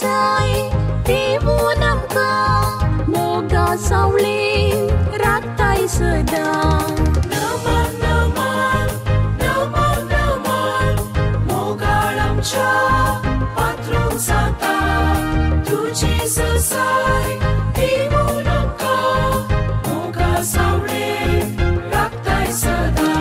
साय देवून आमकां मोगा सावळेन राखताय सदां नमन नमन नमन नमन मोगाळ आमच्या पात्रूंक जाता तुजी ससाय देवून आमकां मोगा सावळेन राखताय सदां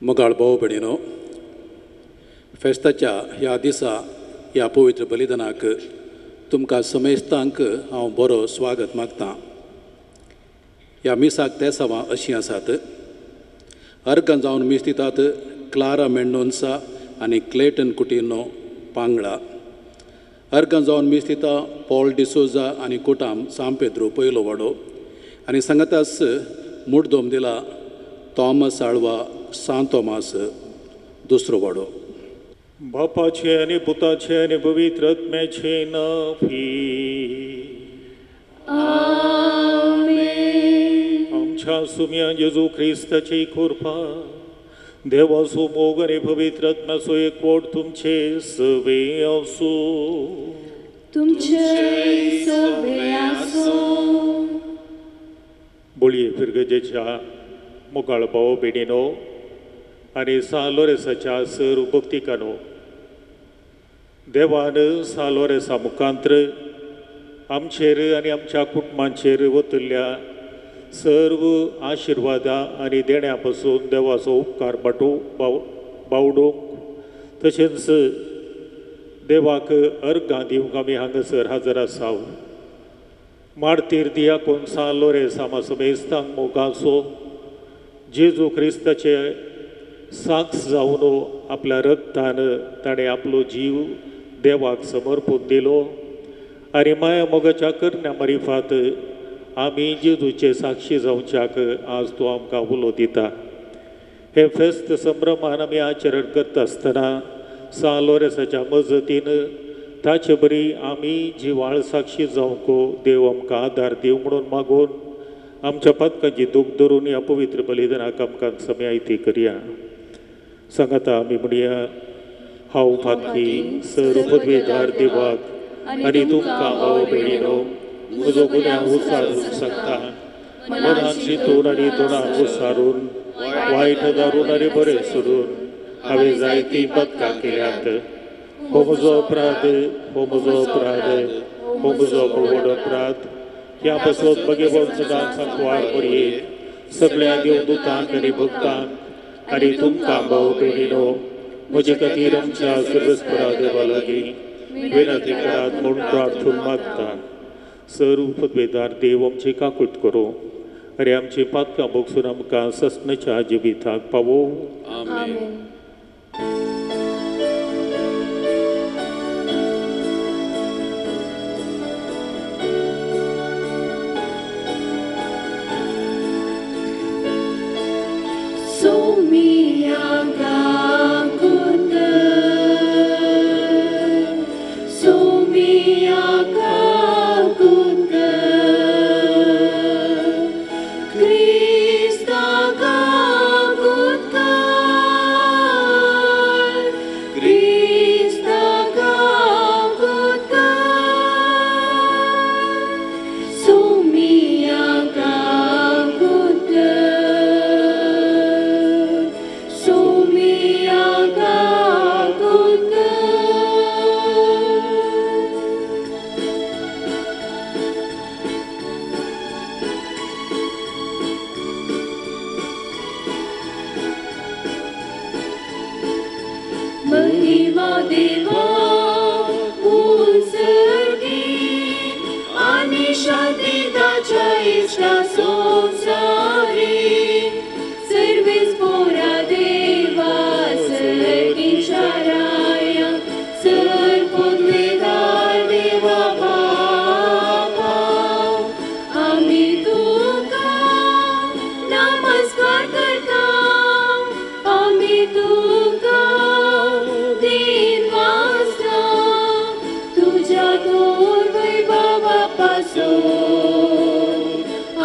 मोगाळ भाव भयणीनो फेस्ताच्या ह्या दिसा ह्या पवित्र बलिदानाक तुमकां समेस्तांक हांव बरो स्वागत मागतां. ह्या मिसाक तेसावां अशीं आसात. अर्गां जावन मीस दितात क्लारा मेंडोन्सा आनी क्लेटन कुटिनो पांगडा. अर्गां जावन मीस दिता पॉल डिसोजा आनी कुटाम सांपेद्रो पयलो वाडो आनी सांगातास मुड्दोम दिला थॉमस आळवा सान थॉमास दुसरो वाडो. बापाचे आनी पुताचे आनी पवित्र आत्म्याचे नावी आमच्या सुम्या जेजू ख्रिस्ताची कृपा देवाचो मोग आनी पवित्र आत्म्याचो एकवट तुमचे सवे असो. बोळये फिरगजेच्या मुखाळ भाव बेडिनो आनी सालोरेसाच्या सर्व भक्तिकानो, देवान सालोरेसा मुखांत्र आमचेर आनी आमच्या कुटुंबांचेर वतल्ल्या सर्व आशिर्वादा आनी देण्या पासून देवाचो उपकार बावडोवंक तशेंच देवाक अर्घां दिवंक आमी हांगासर हजर आसाव. मार्तीर दियाकोन सालोरेसा समेस्तांक मोगाचो जेजू ख्रिस्ताचे साक्ष जावन आपल्या रक्तान ताणें आपलो जीव देवाक समर्पून दिलो आनी माया मोगाच्या करण्या मारिफात आमी जेजूचे साक्षी जावच्याक आज तो आमकां उलो दिता. हे फेस्त संभ्रमान आमी आचरण करता आसतना सालोरेसाच्या मजतीन ताचे बरी आमी जिवाळ साक्षी जावंक देव आमकां आदार दिव म्हणून मागून आमच्या पातकांची दूख धरून ह्या पवित्र बलिदानाक आमकां समयायती करया. सांगाता आमी म्हणया, हांव फातकी सर्व पदवेदार देवाक आनी तुमकां भाव भयणीनो म्हजो गुन्यांव उसारून सांगता. मनान चिंतून आनी तोंडान उसारून वायट दारून आनी बरें सोडून हांवें जायतीं पातकां केल्यात. हो म्हजो अपराध, हो म्हजो अपराध, हो म्हजो व्हड अपराध. ह्या पासून मगे वंशजांक सांकवार करये सगळ्या देवदूतांक आनी भक्तांक आनी तुमकां भाव भयणीनो म्हजे खातीर आमच्या सर्वस्परा देवा लागीं विनंती करात म्हूण प्रार्थून मागता. सर्व पदवेदार देव आमची काकूट करूं आनी आमची पातकां भोगसून आमकां ससनाच्या जिविताक पावो. आमेन.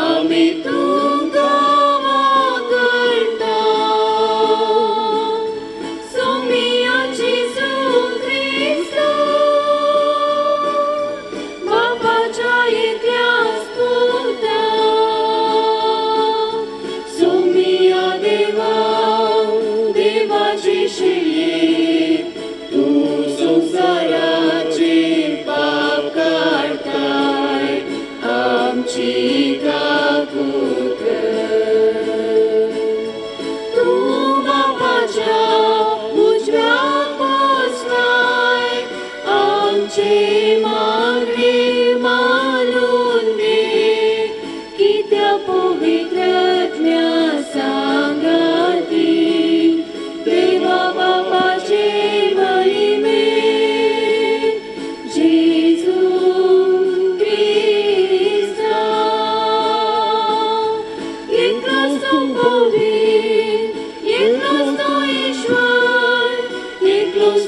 Amen.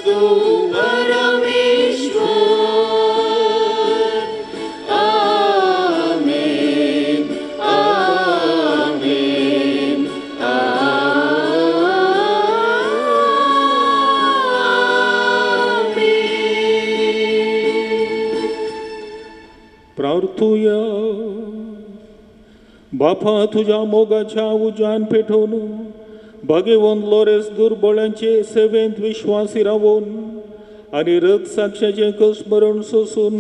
तू परमेश्वर आमेन आमेन प्रार्थूया बापा तुझ्या मोगाच्या उजान पेटवून भगवंत लोरेस दुर्बळांचे सेवेंत विश्वासी रावून आणि रथ साक्षाचे स्मरण सोसून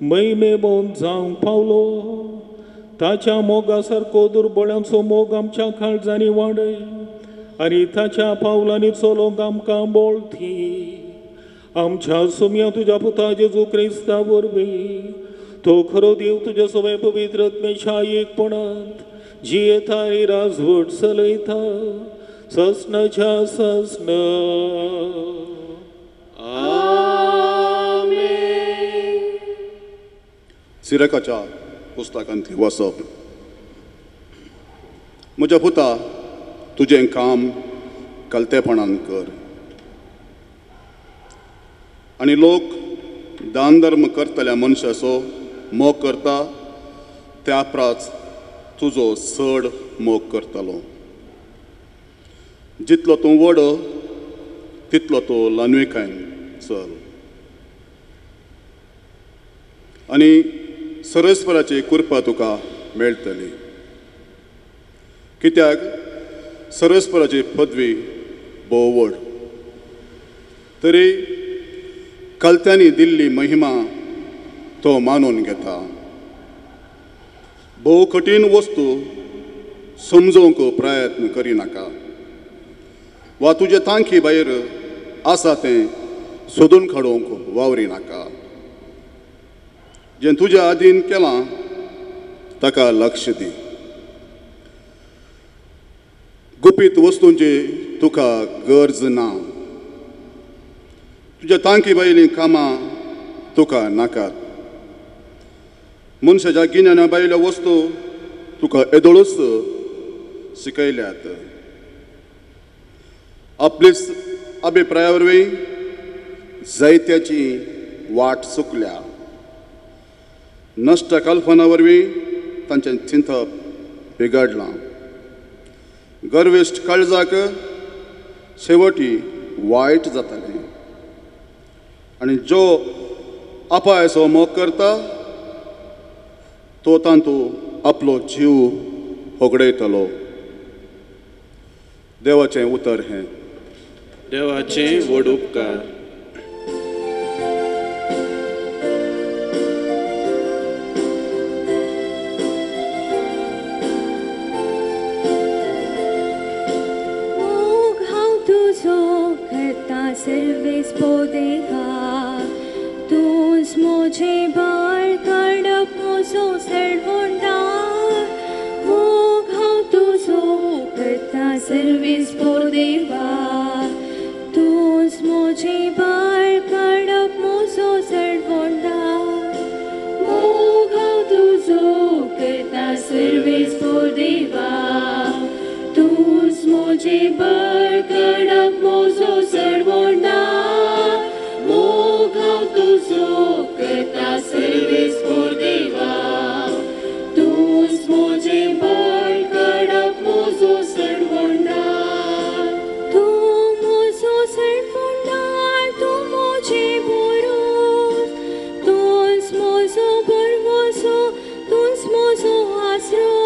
महिमे बोन जावंक पावलो ताच्या मोगा सारको दुर्बळांचो मोग आमच्या काळजांनी वाडय आणि ताच्या पावलांनी चलोंक आमकां बोळथी आमच्या सुम्या तुझ्या पुता जेजू क्रिस्ता वरवीं तो खरो देव तुझ्या सवय पवित्र आत्म्याच्या एकपणांत जियेता आणि राजवट चलयता ससनाच्या ससन आमेन. सिरकाच्या पुस्तकांतली वसप म्हज्या पुता तुजें काम कलतेपणान कर आनी लोक दान धर्म करतल्या मनशाचो मोग करता त्या प्राच तुजो चड मोग करतलो जितलो तूं व्हड तितलो तूं ल्हानविकायेन चल आनी सरस्वराची कृपा तुका मेळटली कित्याक सरस्वराची पदवी भोव व्हड तरी कलत्यांनी दिल्ली महिमा तो मानून घेता भोव कठीण वस्तू समजोवंक प्रयत्न करिनाका वा तुजे तांकी भायर आसा तें सोदून काडूंक वावरिनाका जें तुज्या आदीन केलां ताका लक्ष दी गुपीत वस्तूंची तुका गरज ना तुज्या तांकी भायलीं कामां तुका नाकात मनशाच्या गिन्याना भायल्यो वस्तू तुका येदोळूच शिकयल्यात आपलीच अभिप्राया वरवीं जायत्याची वाट चुकल्या नश्ट कल्पना वरवीं तांचें चिंतप बिगडलां गर्विश्ट काळजाक शेवटी वायट जातालें आनी जो अपायाचो मोग करता तो तांतूं आपलो जीव होगडयतलो देवाचें उतर हें देवाचे व्हड उपकार मोग हांव तुजो करता सर्वेस पोदेगा तूंच म्हजें बाळ काडप म्हजो सडवंडार मोग हांव तुजो करता सर्वेस पोदेगा तूंच म्हजें बाळ काडप म्हजो सडवंडार मोग हांव तुजो करता सर्वेस पोदेगा तूंच म्हजें बाळ काडप म्हजो सडवंडार मोग हांव तुजो करता सर्वेस पोदेगा तूंच म्हजें बाळ काडप म्हजो सडवंडार तूं म्हजो सडवंडार तूं म्हजें बरोस तूंच म्हजो बरवसो तूंच म्हजो आसरो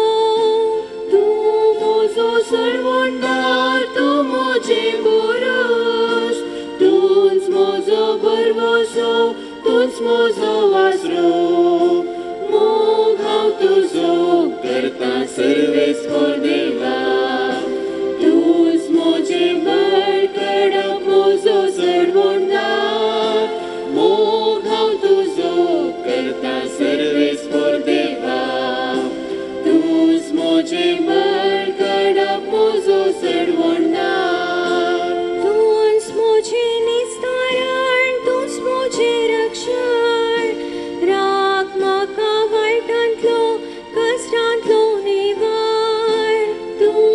तूं म्हजो सडवंडार तूं म्हजें बरोस तूंच म्हजो बरवसो तूंच म्हजो आसरो मोग हांव तुजो करता सर्वेस पोदेगा तूंच म्हजें बाळ काडप म्हजो सडवंडार मोग हांव तुजो करता सर्वेस पोदेगा तूंच म्हजें बाळ काडप म्हजो सडवंडार तूंच म्हजें निस्तारण तूंच म्हजें रक्षण राग म्हाका वायटांतलो कश्टांतलो निवार तूं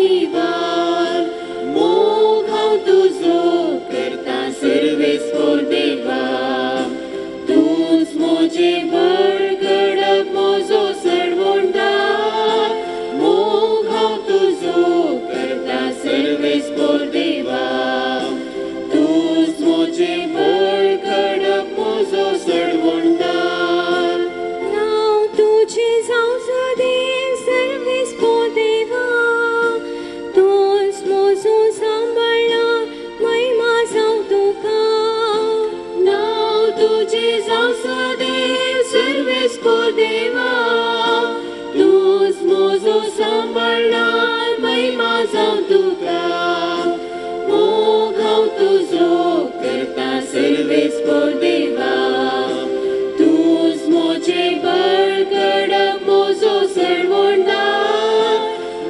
परिवार मोग हांव तुजो करता सर्वेस्पोर देवा तूंच म्हजें बळ घडप म्हजो सडवणदार मोग हांव तुजो करता सर्वेस्पोर देवा तूंच म्हजें बळ घडप म्हजो सडवणदार नांव तुजें जावं सदैव सर्वेस्पोर देवा तूंच म्हजो सांबाळना महिमा जावं तुका नांव तुजें जावं सदैव सर्वेस्पोर देवा तूंच म्हजो सांबाळना महिमा जावं तुका मोग हांव तुजो करता सर्वेस्पोर देवा तूंच म्हजें बळ घडप म्हजो सडवणदार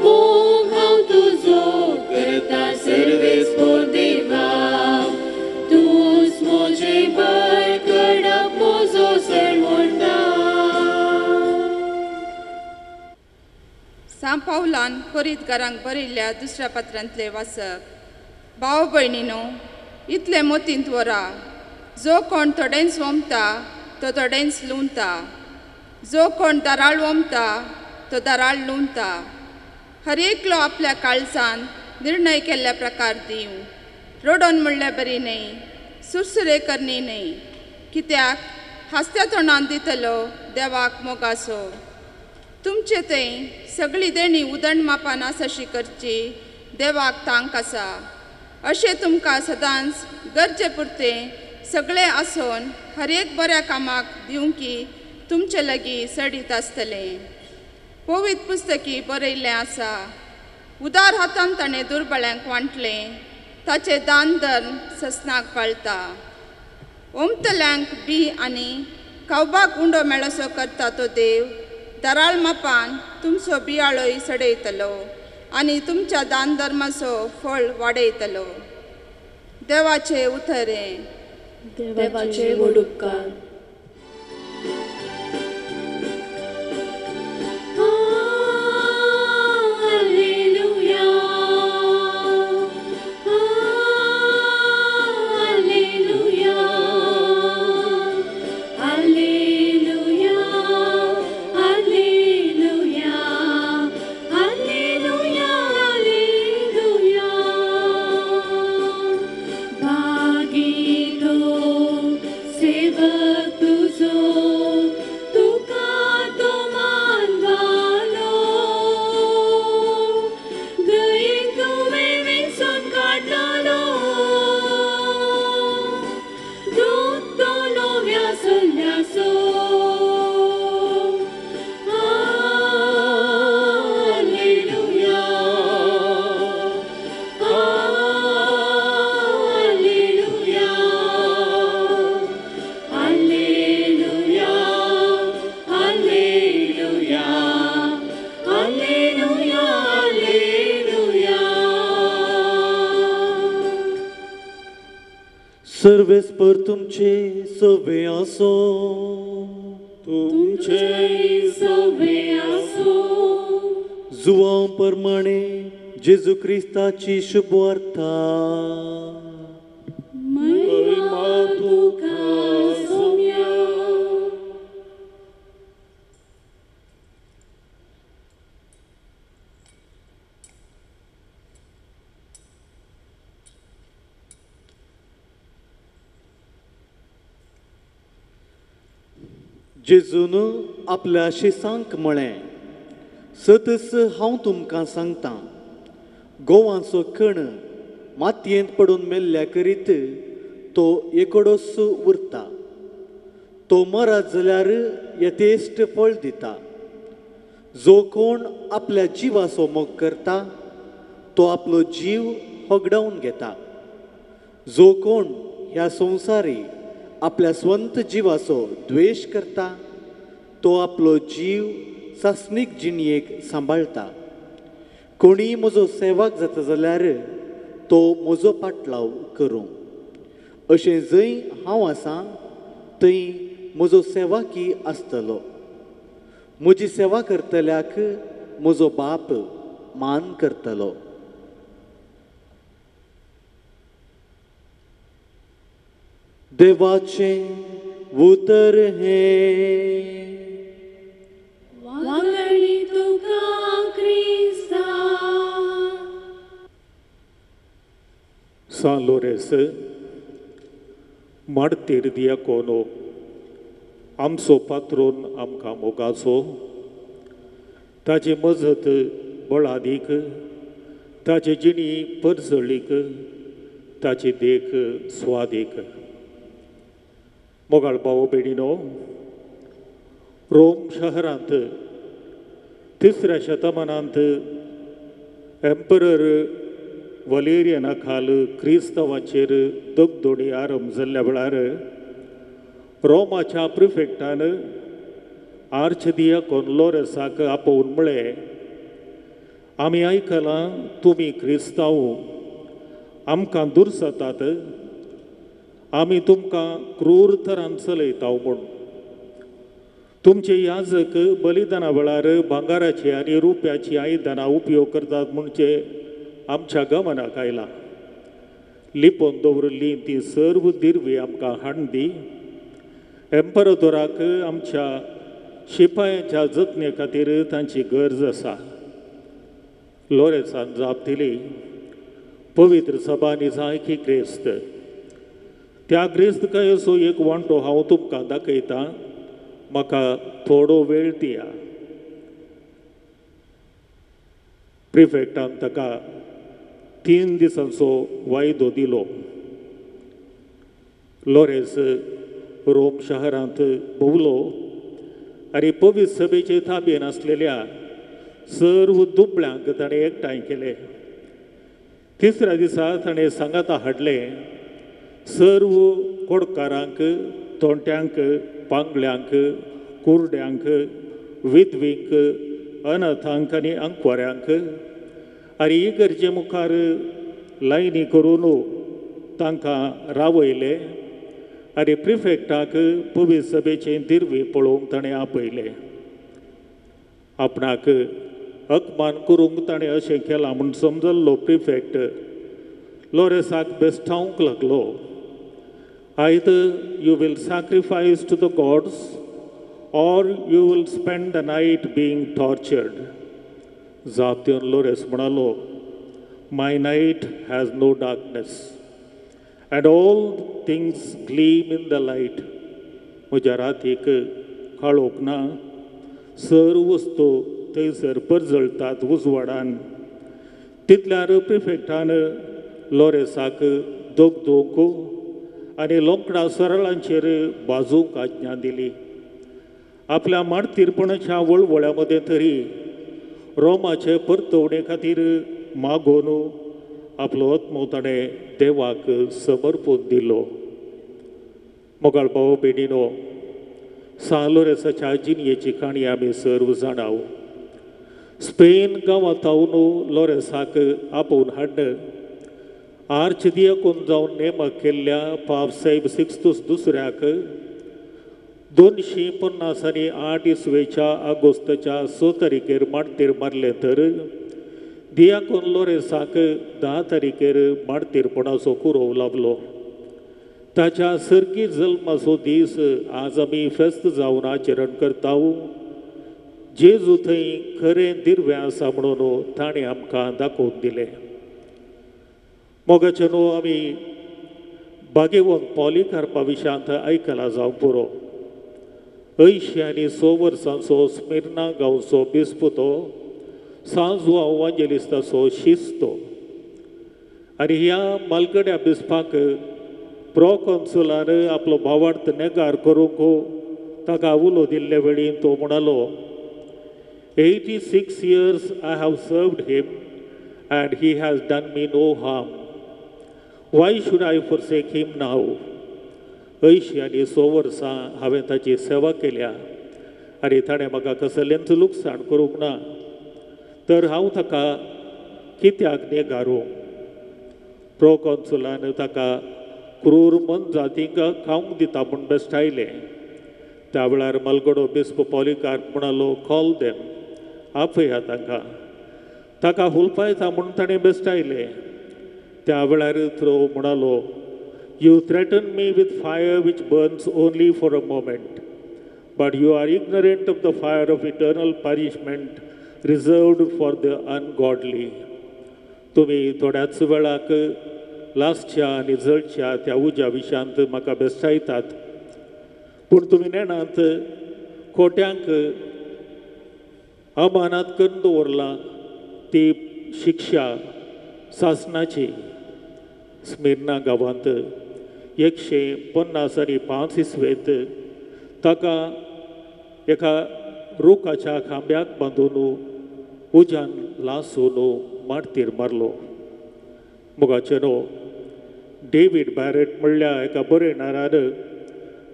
मोग हांव तुजो करता सर्वेस्पोर देवा तूंच म्हजें बळ घडप म्हजो सडवणदार सांत पावलान कोरींतकारांक बरयल्ल्या दुसऱ्या पत्रांतले वाचप भाव भयणीनो इतले मोतींत वरा जो कोण थोडेंच वमता तो थोडेंच लुंवता जो कोण दाराळ वमता तो दाराळ लुंवता हर एकलो आपल्या काळजान निर्णय केल्ल्या प्रकार दिवं रडोन म्हणल्यार बरी न्हय सुरसुरे करनी न्हय कित्याक हास्त्या तोंडान दितलो देवाक मोगासो तुमचे थंय सगळी देणी उदंड मापान आसाशी करची देवाक तांक आसा अशें तुमकां सदांच गरजे पुरते सगळे आसोन हर एक बऱ्या कामाक दिवंकी तुमचे लागीं सडीत आसतले पवित्र पुस्तकी बरयल्लें आसा उदार हातान ताणें दुर्बळ्यांक वांटलें ताचें दान धर्म ससनाक पाळटा ओमतल्यांक बी आनी खावपाक उंडो मेळसो करता तो देव दाराळ मापान तुमचो बियाळोय सडयतलो आनी तुमच्या दान धर्माचो फळ वाडयतलो देवाचे उतरे देवाचे व्हड उपकार सर्वेस्पर तुमचे सवे आसो तुमचे सवे आसो जुवां प्रमाणे जेजू क्रिस्ताची शुभवार्ता महिमा तुका सौम्या जेजून आपल्या शिसांक म्हळें सतस हांव तुमकां सांगतां गोवांचो कण मातयेंत पडून मेल्ल्या करीत तो एकोडोस उरता तो मरत जाल्यार यथेश्ट फळ दिता जो कोण आपल्या जिवाचो मोग करता तो आपलो जीव होगडावन घेता जो कोण ह्या संवसारी आपल्या स्वंत जिवाचो द्वेश करता तो आपलो जीव सासणीक जिणयेक सांबाळटा कोणी म्हजो सेवक जाता जाल्यार तो म्हजो पाटलाव करूं अशें जंय हांव आसां थंय म्हजो सेवकी आसतलो म्हजी सेवा करतल्याक म्हजो बाप मान करतलो देवाचें उतर हें वांगडी तुका क्रिस्ता San Lorenzo मार्तीर दियाकोनो आमचो पात्रोन आमकां मोगाचो ताची मजत बळादीक ताची जिणी परजळीक ताची देख स्वादीक मोगाळ भाव भयणीनो रोम शहरांत 3ऱ्या शतमानांत एम्परर वलेरियना खाल क्रिस्तवांचेर दगदोडी आरंभ जाल्ल्या वेळार रोमाच्या प्रिफेक्टान आर्चदियाकोन लोरेसाक आपोवन म्हळें आमी आयकलां तुमी क्रिस्तांव आमकां दुर्सतात आमी तुमकां क्रूर तरान चलयता म्हूण तुमचे याजक बलिदाना वेळार भांगाराची आनी रुप्याची आयदनां उपयोग करतात म्हणजे आमच्या गमनाक आयला लिपोवन दवरली ती सर्व दिरवी आमकां हाडून एम्परदोराक आमच्या शिपायांच्या जतने खातीर तांची गरज आसा लोरेसान जाप दिली पवित्र सभांनी जाय की क्रिस्त त्या क्रिस्तकायेचो एक वांटो हांव तुमकां दाखयतां म्हाका थोडो वेळ दिया प्रिफेक्टान ताका 3 दिसांचो वायदो दिलो लोरेस रोम शहरांत भोंवलो आनी पवित्र सभेचे ताबेन आसलेल्या सर्व दुबळ्यांक ताणें एकठांय केले 3ऱ्या दिसा ताणें सांगाता हाडले सर्व कोडकारांक तोंट्यांक पांगळ्यांक कुरड्यांक विधवींक अनाथांक आनी आंकवाऱ्यांक आनी इगर्जे मुखार लायनी करून तांकां रावयले आनी प्रिफेक्टाक पवित्र सभेचे दिरवे पळोवंक ताणें आपयले आपणाक अकमान करूंक ताणें अशें केलां म्हूण समजल्लो प्रिफेक्ट लोरेसाक बेस्तावंक लागलो either you will sacrifice to the gods or you will spend the night being tortured. Zaption Lores म्हणालो my night has no darkness and all things gleam in the light. म्हज्या रातीक काळोख ना सर्व वस्तू थंयसर परजळटात उजवाडान तितल्यार प्रिफेक्टान लोरेसाक दोग आनी लोंकडा सरळांचेर बाजूंक आज्ञा दिली आपल्या मार्तीरपणाच्या वळवळ्या मदें तरी रोमाचे परतवणे खातीर मागोवन आपलो आत्मो ताणें देवाक समर्पून दिलो मोगाळ भाव भयणीनो सान लोरेसाच्या जिणयेची काणी आमी सर्व जाणाव स्पेन गांवांतावन लोरेसाक आपोवन हाडन आर्चदियाकोन जावन नेमक केल्ल्या पाप साहेब सिक्स्तुस दुसऱ्याक 250 आनी 8 इसवेच्या ऑगस्टच्या 6 तारीखेर मार्तीर मारले तर दियाकोन लोरेसाक 10 तारीखेर मार्तीरपणाचो कुरव लाभलो ताच्या सर्गी जल्माचो दीस आज आमी फेस्त जावन आचरण करता जेजू थंय खरें दिर्वें आसा म्हणून ताणें आमकां दाखोवन दिलें मोगाचे न्हू आमी बागेवन पॉलिकार्पा विशयांत आयकलां जावं पुरो 80 आनी 100 वर्सांचो स्मिर्ना गांवचो बिस्प तो सान जुआंव इवांजेलिस्ताचो शिस्तो आनी ह्या मालगड्या बिस्पाक प्रोकॉन्सुलान आपलो भावार्थ नेगार करूंक ताका उलो दिल्ले वेळी तो म्हणालो 86 years I have served him and he has done me no harm. Why should I forsake him now? 80 आनी 100 वर्सां हांवें ताची सेवा केल्या आनी ताणें म्हाका कसलेंच लुकसाण करूंक ना तर हांव ताका कित्याक नेगारूं प्रोकॉन्सुलान ताका क्रूर मन जातींक खावंक दिता म्हूण बेश्टायलें त्या वेळार मलगडो बिस्प पॉलिकार्प म्हणालो कॉल देम आपया ताका हुलपायता म्हूण ताणें बेश्टायलें त्या वेळार थ्रो म्हणालो You threaten me with fire which burns only for a moment, but you are ignorant of the fire of eternal punishment reserved for the ungodly. तुम्ही थोड्याच वेळाक लास्टच्या आनी जळच्या त्या उज्या विशयांत म्हाका बेस्तायतात, पूण तुमी नेणांत खोट्यांक अमानात करून दवरला ती शिक्षा सासनाची. स्मिर्ना गांवांत 155 इस्वेंत ताका एका रुखाच्या खांब्याक बांदून उज्यान लासून मारतीर मारलो. मुगाचे न्हू डेव्हिड बॅरेट म्हणल्या एका बरयणारान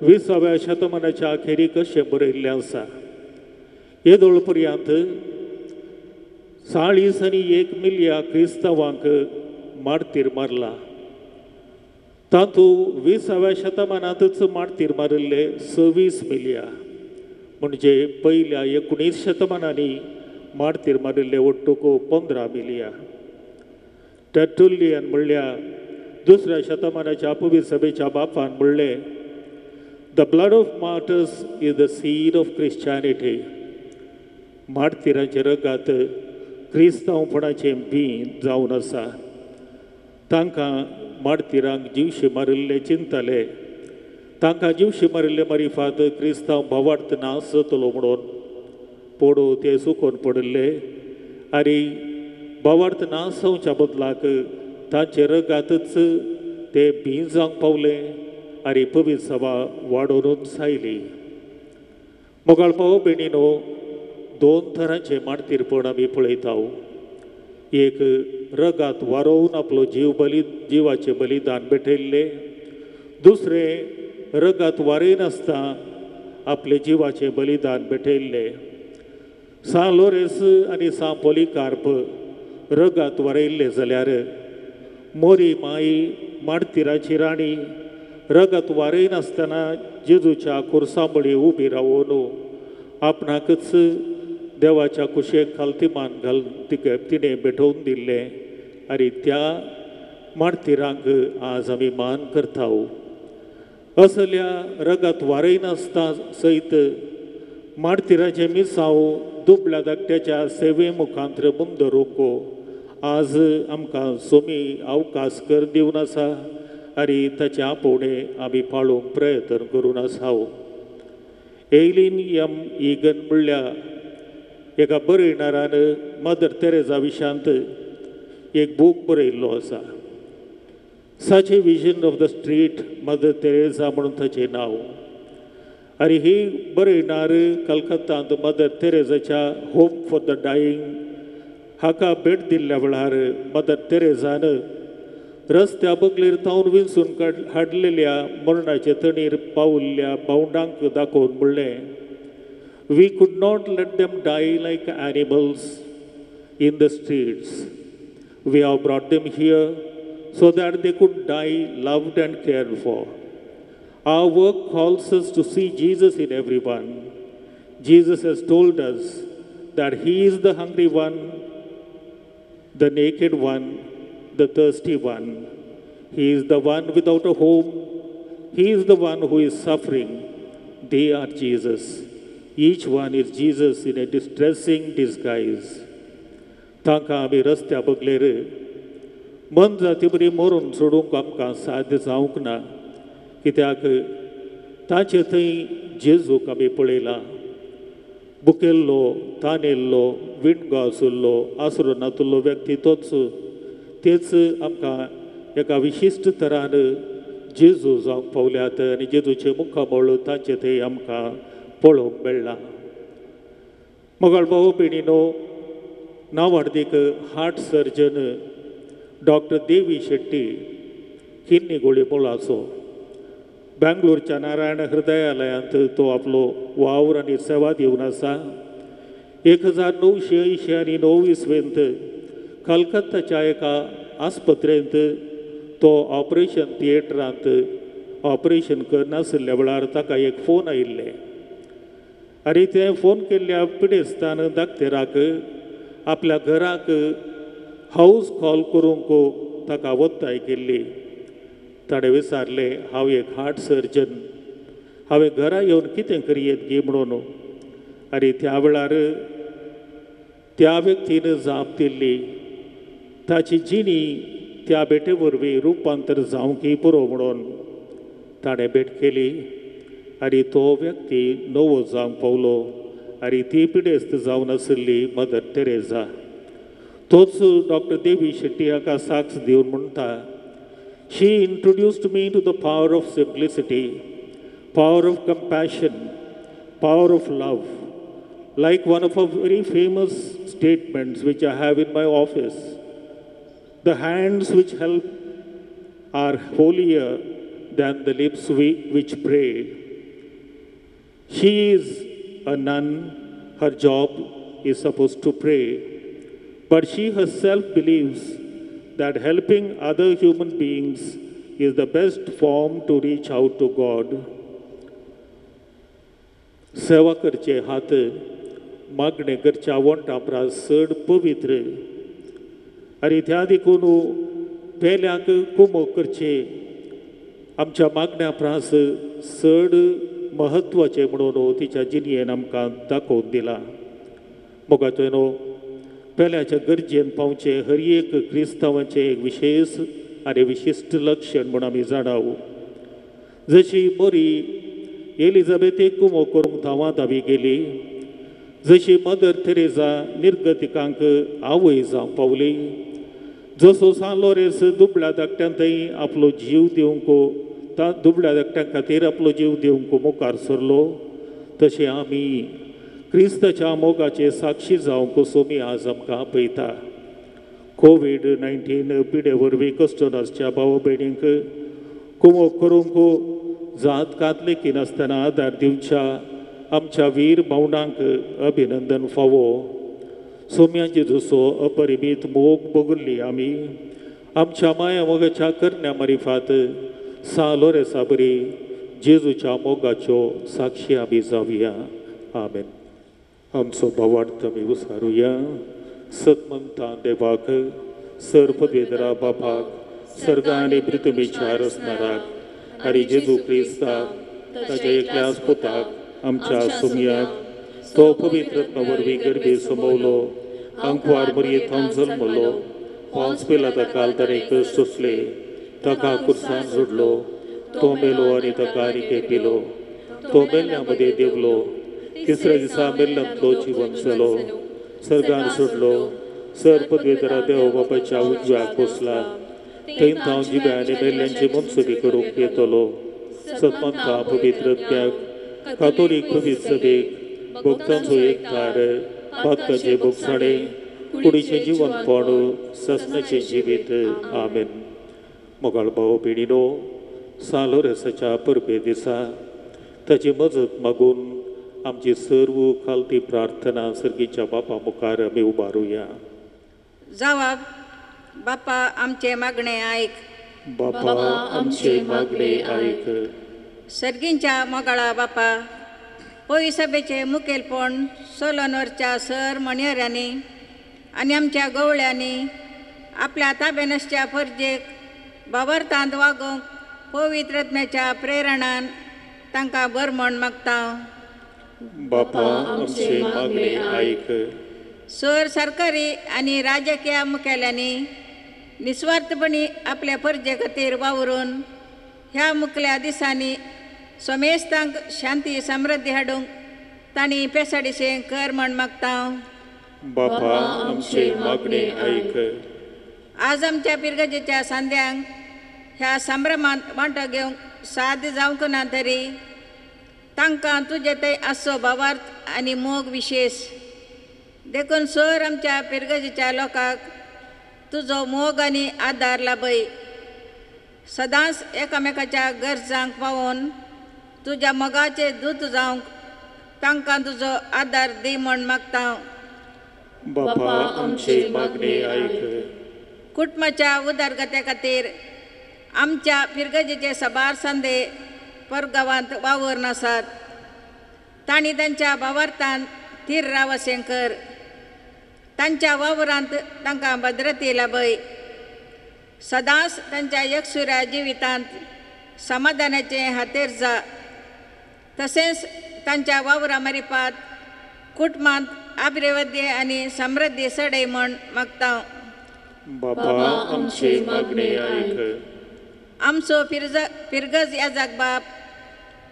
20व्या शतमानाच्या अखेरीक अशें बरयल्लें आसा. येदोळ पर्यंत 40 मिलिया क्रिस्तांवांक मारतीर मारला. तातूंत 20व्या शतमानांतच मारतीर मारिल्ले 26 मिलिया, म्हणजे पयल्या 19 शतमानांनी मारतीर मारिल्ले ओट्टूक 15 मिलिया. टर्टुलियन म्हणल्या 2ऱ्या शतमानाच्या पवित्र सभेच्या बापान म्हणले, the blood of martyrs is the seed of Christianity. मारतीरांचे रगात क्रिस्तांवपणाचें बी जावन आसा. तांकां मारतीरांक जीवशी मारिल्ले चिंतले. तांकां जीवशी मारिल्ले मारिफात क्रिस्तांव भवार्थ नास जातलो म्हणून पडू ते सुकोवन पडिल्ले आनी भवार्थ नास जावच्या बदलाक तांचे रगातच ते भी जावंक पावले आनी पवित्र सभा वाडोवन सायली. मोगाळ भाव भयणीनो, 2 तरांचे मारतीरपण आमी पळयता. एक रगात वारोवन आपलो जिवाचें बलिदान भेटयल्ले. दुसरें रगात वारयनासता आपले जिवाचें बलिदान भेटयल्ले. सा लोरेस आनी सा पॉलिकार्प रगात वारयल्ले जाल्यार मोरी माई मारतीराची राणी रगात वारयनासतना जेजूच्या कुर्सांबळी उबी रावून आपणाकच देवाच्या कुशेक खालतीमान घालून तिणें भेटोवन दिल्ले आनी त्या मारतीरांक आज आमी मान करता. असल्या रगात वारयनासता सयत मारतीराचे मिसांव दुबळ्या धाकट्याच्या सेवे मुखांत्र मुंदरूंक आज आमकां सोमी अवकाश कर दिवन आसा आनी ताचे आपोवणें आमी पाळूंक प्रयत्न करून आसा. एलिन एम इगन म्हणल्या एका बरयणारान मदर तेरेजा विशयांत एक बूक बरयल्लो आसा. Such a vision of the street Mother Teresa म्हणून ताचें नांव. आनी ही बरयणार कलकत्तांत मदर तेरेजाच्या होम फॉर द डायींग हाका भेट दिल्ल्या वेळार मदर तेरेजान रस्त्या बगलेर तावन विंचून हाडलेल्या मरणाचे तणीर पावल्ल्या भावंडांक दाखोवन म्हणलें, We could not let them die like animals in the streets. We have brought them here so that they could die loved and cared for. Our work calls us to see Jesus in everyone. Jesus has told us that He is the hungry one, the naked one, the thirsty one. He is the one without a home. He is the one who is suffering. They are Jesus. Each one is Jesus in a distressing disguise. तांकां आमी रस्त्या बगलेर मन जाती बरी मरून सोडूंक आमकां साध्य जावंक ना, कित्याक ताचे थंय जेजूक आमी पळयला. बुकेल्लो, तानेल्लो, विणगो आसुल्लो, आसरो नातुल्लो व्यक्ती तोच, तेच आमकां एका विशिश्ट तरान जेजू जावंक पावल्यात आनी जेजूचे मुखामळ तांचे थंय आमकां पळोवंक मेळ्ळा. मोगाळ भाव भयणीनो, नांवार्दीक heart surgeon doctor Devi Shetty kidney गोळी मोलाचो बँगलोरच्या नारायण हृदयालयांत तो आपलो वावर आनी सेवा दिवन आसा. 1989 इस्वेंत कलकत्ताच्या एका आस्पत्रेंत तो ऑपरेशन थिएटरांत ऑपरेशन करनासल्या वेळार ताका एक फोन आयिल्ले आनी ते फोन केल्ल्या पिडेस्तान दाखतेराक आपल्या घराक हाऊस कॉल करूंक ताका वत्ताय केल्ली. ताणें विचारलें हांव एक हार्ट सर्जन, हांवें घरा येवन कितें करियेत गे म्हणून. आनी त्या वेळार त्या व्यक्तीन जाप दिल्ली ताची जिणी त्या बेटे वरवीं रुपांतर जावंकी पुरो म्हणून. ताणें भेट केली आनी तो व्यक्ती नवो जावंक पावलो आनी ती पिडेस्त जावन आशिल्ली मदर तेरेसा. तोच डॉक्टर देवी शेट्टी हाका साक्ष दिवन म्हणटा, she introduced me to the power of simplicity, power of compassion, power of love. Like one of our very famous statements which I have in my office, the hands which help are holier than the lips which pray. She is a nun, her job is supposed to pray, but she herself believes that helping other human beings is the best form to reach out to God. सेवा करचे हात मागणे करच्या वंटा प्रास चड पवित्र आनी त्या देखून पेल्याक कुमो करचे आमच्या मागण्या प्रास चड महत्वाचे म्हणून तिच्या जिणयेन आमकां दाखोवन दिला. मोगाचो न्हू पेल्याच्या गरजेन पावचे हर एक क्रिस्तांवाचें एक विशेष आनी विशिश्ट लक्षण म्हूण आमी जाणाव. जशी मोरी एलिझाबेथेक कुमो करूंक धांवा धावी गेली, जशी मदर तेरेसा निर्गतिकांक आवय जावंक पावली, जसो सान लोरेस दुबळ्या धाकट्यां थंय आपलो जीव दिवंक दुबळ्या धाकट्यां खातीर आपलो जीव दिवंक मुखार सरलो, तशें आमी क्रिस्ताच्या मोगाचे साक्षी जावंक सोमी आज आमकां आपयता. कोविड-19 पिडे वरवीं कस्टमर्सच्या भाव भयणींक कुमो करूंक जात कातलेकी नासतना आदार दिवच्या आमच्या वीर भावंडांक अभिनंदन फावो. सोम्याची जसो अपरिमीत मोग भोगल्ली आमी आमच्या माया मोगाच्या करण्या मारिफात सालोरेसा बरी जेजूच्या मोगाच्यो साक्षी आमी जावया. आमेन. आमचो भावार्थ आमी उसारुया. सतमंता देवाक, सर्पद्वेदरा बापाक, सर्गा आनी पृथ्वीच्या रचणाराक आनी जेजू क्रिस्ताक ताच्या एकल्याच पुताक आमच्या सुमयाक तो पवित्र वरवीं गर्भे समवलो, अंकवार मरये थावन जल्मलो, पोंच पिलाता काल ताणें कश्ट सोंसले, ताका कुर्सान जोडलो, तो मेलो आनी ताका आनी पिलो, तो मेल्ल्या मदें देवलो, तिसऱ्या दिसा मेल्ल्यांतलो जिवन जालो, सर्गान सोडलो, सर्पद्वेदरा देव बापाच्या उजव्याक बसला, थंय हांव जिव्या आनी मेल्ल्यांची मनसुबी करूंक येतलो. सतमंता पवित्र त्याग कातोलीक पवित्र सभेक भक्तांचो एकठार पातकाचे भोगसाणे कुडीचें जिवनपण ससनाचें जिवीत. आमेन. मोगाळ भाव भयणीनो, सालोरेसाच्या परबे दिसा ताची मजत मागून आमची सर्व खालती प्रार्थना सर्गीच्या बापा मुखार आमी उबारुया. जावप बापा आमचे मागणे आयक. बापा आमचे मागणे आयक. सर्गींच्या मोगाळा बापा, पळय सभेचे मुखेलपण सोलनवरच्या सर मणियऱ्यांनी आनी आमच्या गवळ्यांनी आपल्या ताब्यान आसच्या फर्जेक बाबरतांत वागोवंक पवित्रत्म्याच्या प्रेरणान तांकां बरमण मागता. बापा आमचे मागणे आयक. सर सरकारी आनी राजकीय मुखेल्यांनी निस्वार्थपणी आपल्या फर्जे खातीर वावरून ह्या मुखल्या दिसांनी सोमेस्तांक शांती समृद्धी हाडूंक तांणी पेसाडीचें कर म्हण मागता. बापा आमचे मागणे आयक. आज आमच्या पिरगजेच्या सांद्यांक ह्या संभ्रमांत वांटो घेवंक साद जावंक ना तरी तांकां तुजे थंय आसचो भावार्थ आनी मोग विशेश देखून सर आमच्या पिरगजेच्या लोकांक तुजो मोग आनी आदार लाभय. सदांच एकामेकाच्या गरजांक पावोवन तुज्या मोगाचे दूत जावंक तांकां तुजो आदार दी म्हण मागता. बापा आमचे मागणे आयक. कुटुंबाच्या उदारगते खातीर आमच्या पिरगजेचे सबार सांदे परगांवांत वावूर आसात. तांणी तांच्या भावार्थांत थीर रावसें कर. तांच्या वावरांत तांकां भद्रती लाभय. सदांच तांच्या एकसुऱ्या जिवितांत समाधानाचे हातेर जा. तसेच तांच्या वावरा मारिपात कुटुंबांत अभिवृद्धी आनी समृद्धी सडय म्हण मागता. बाबा आमचे मागणे ऐक. आमचो पिरगज याजाक बाप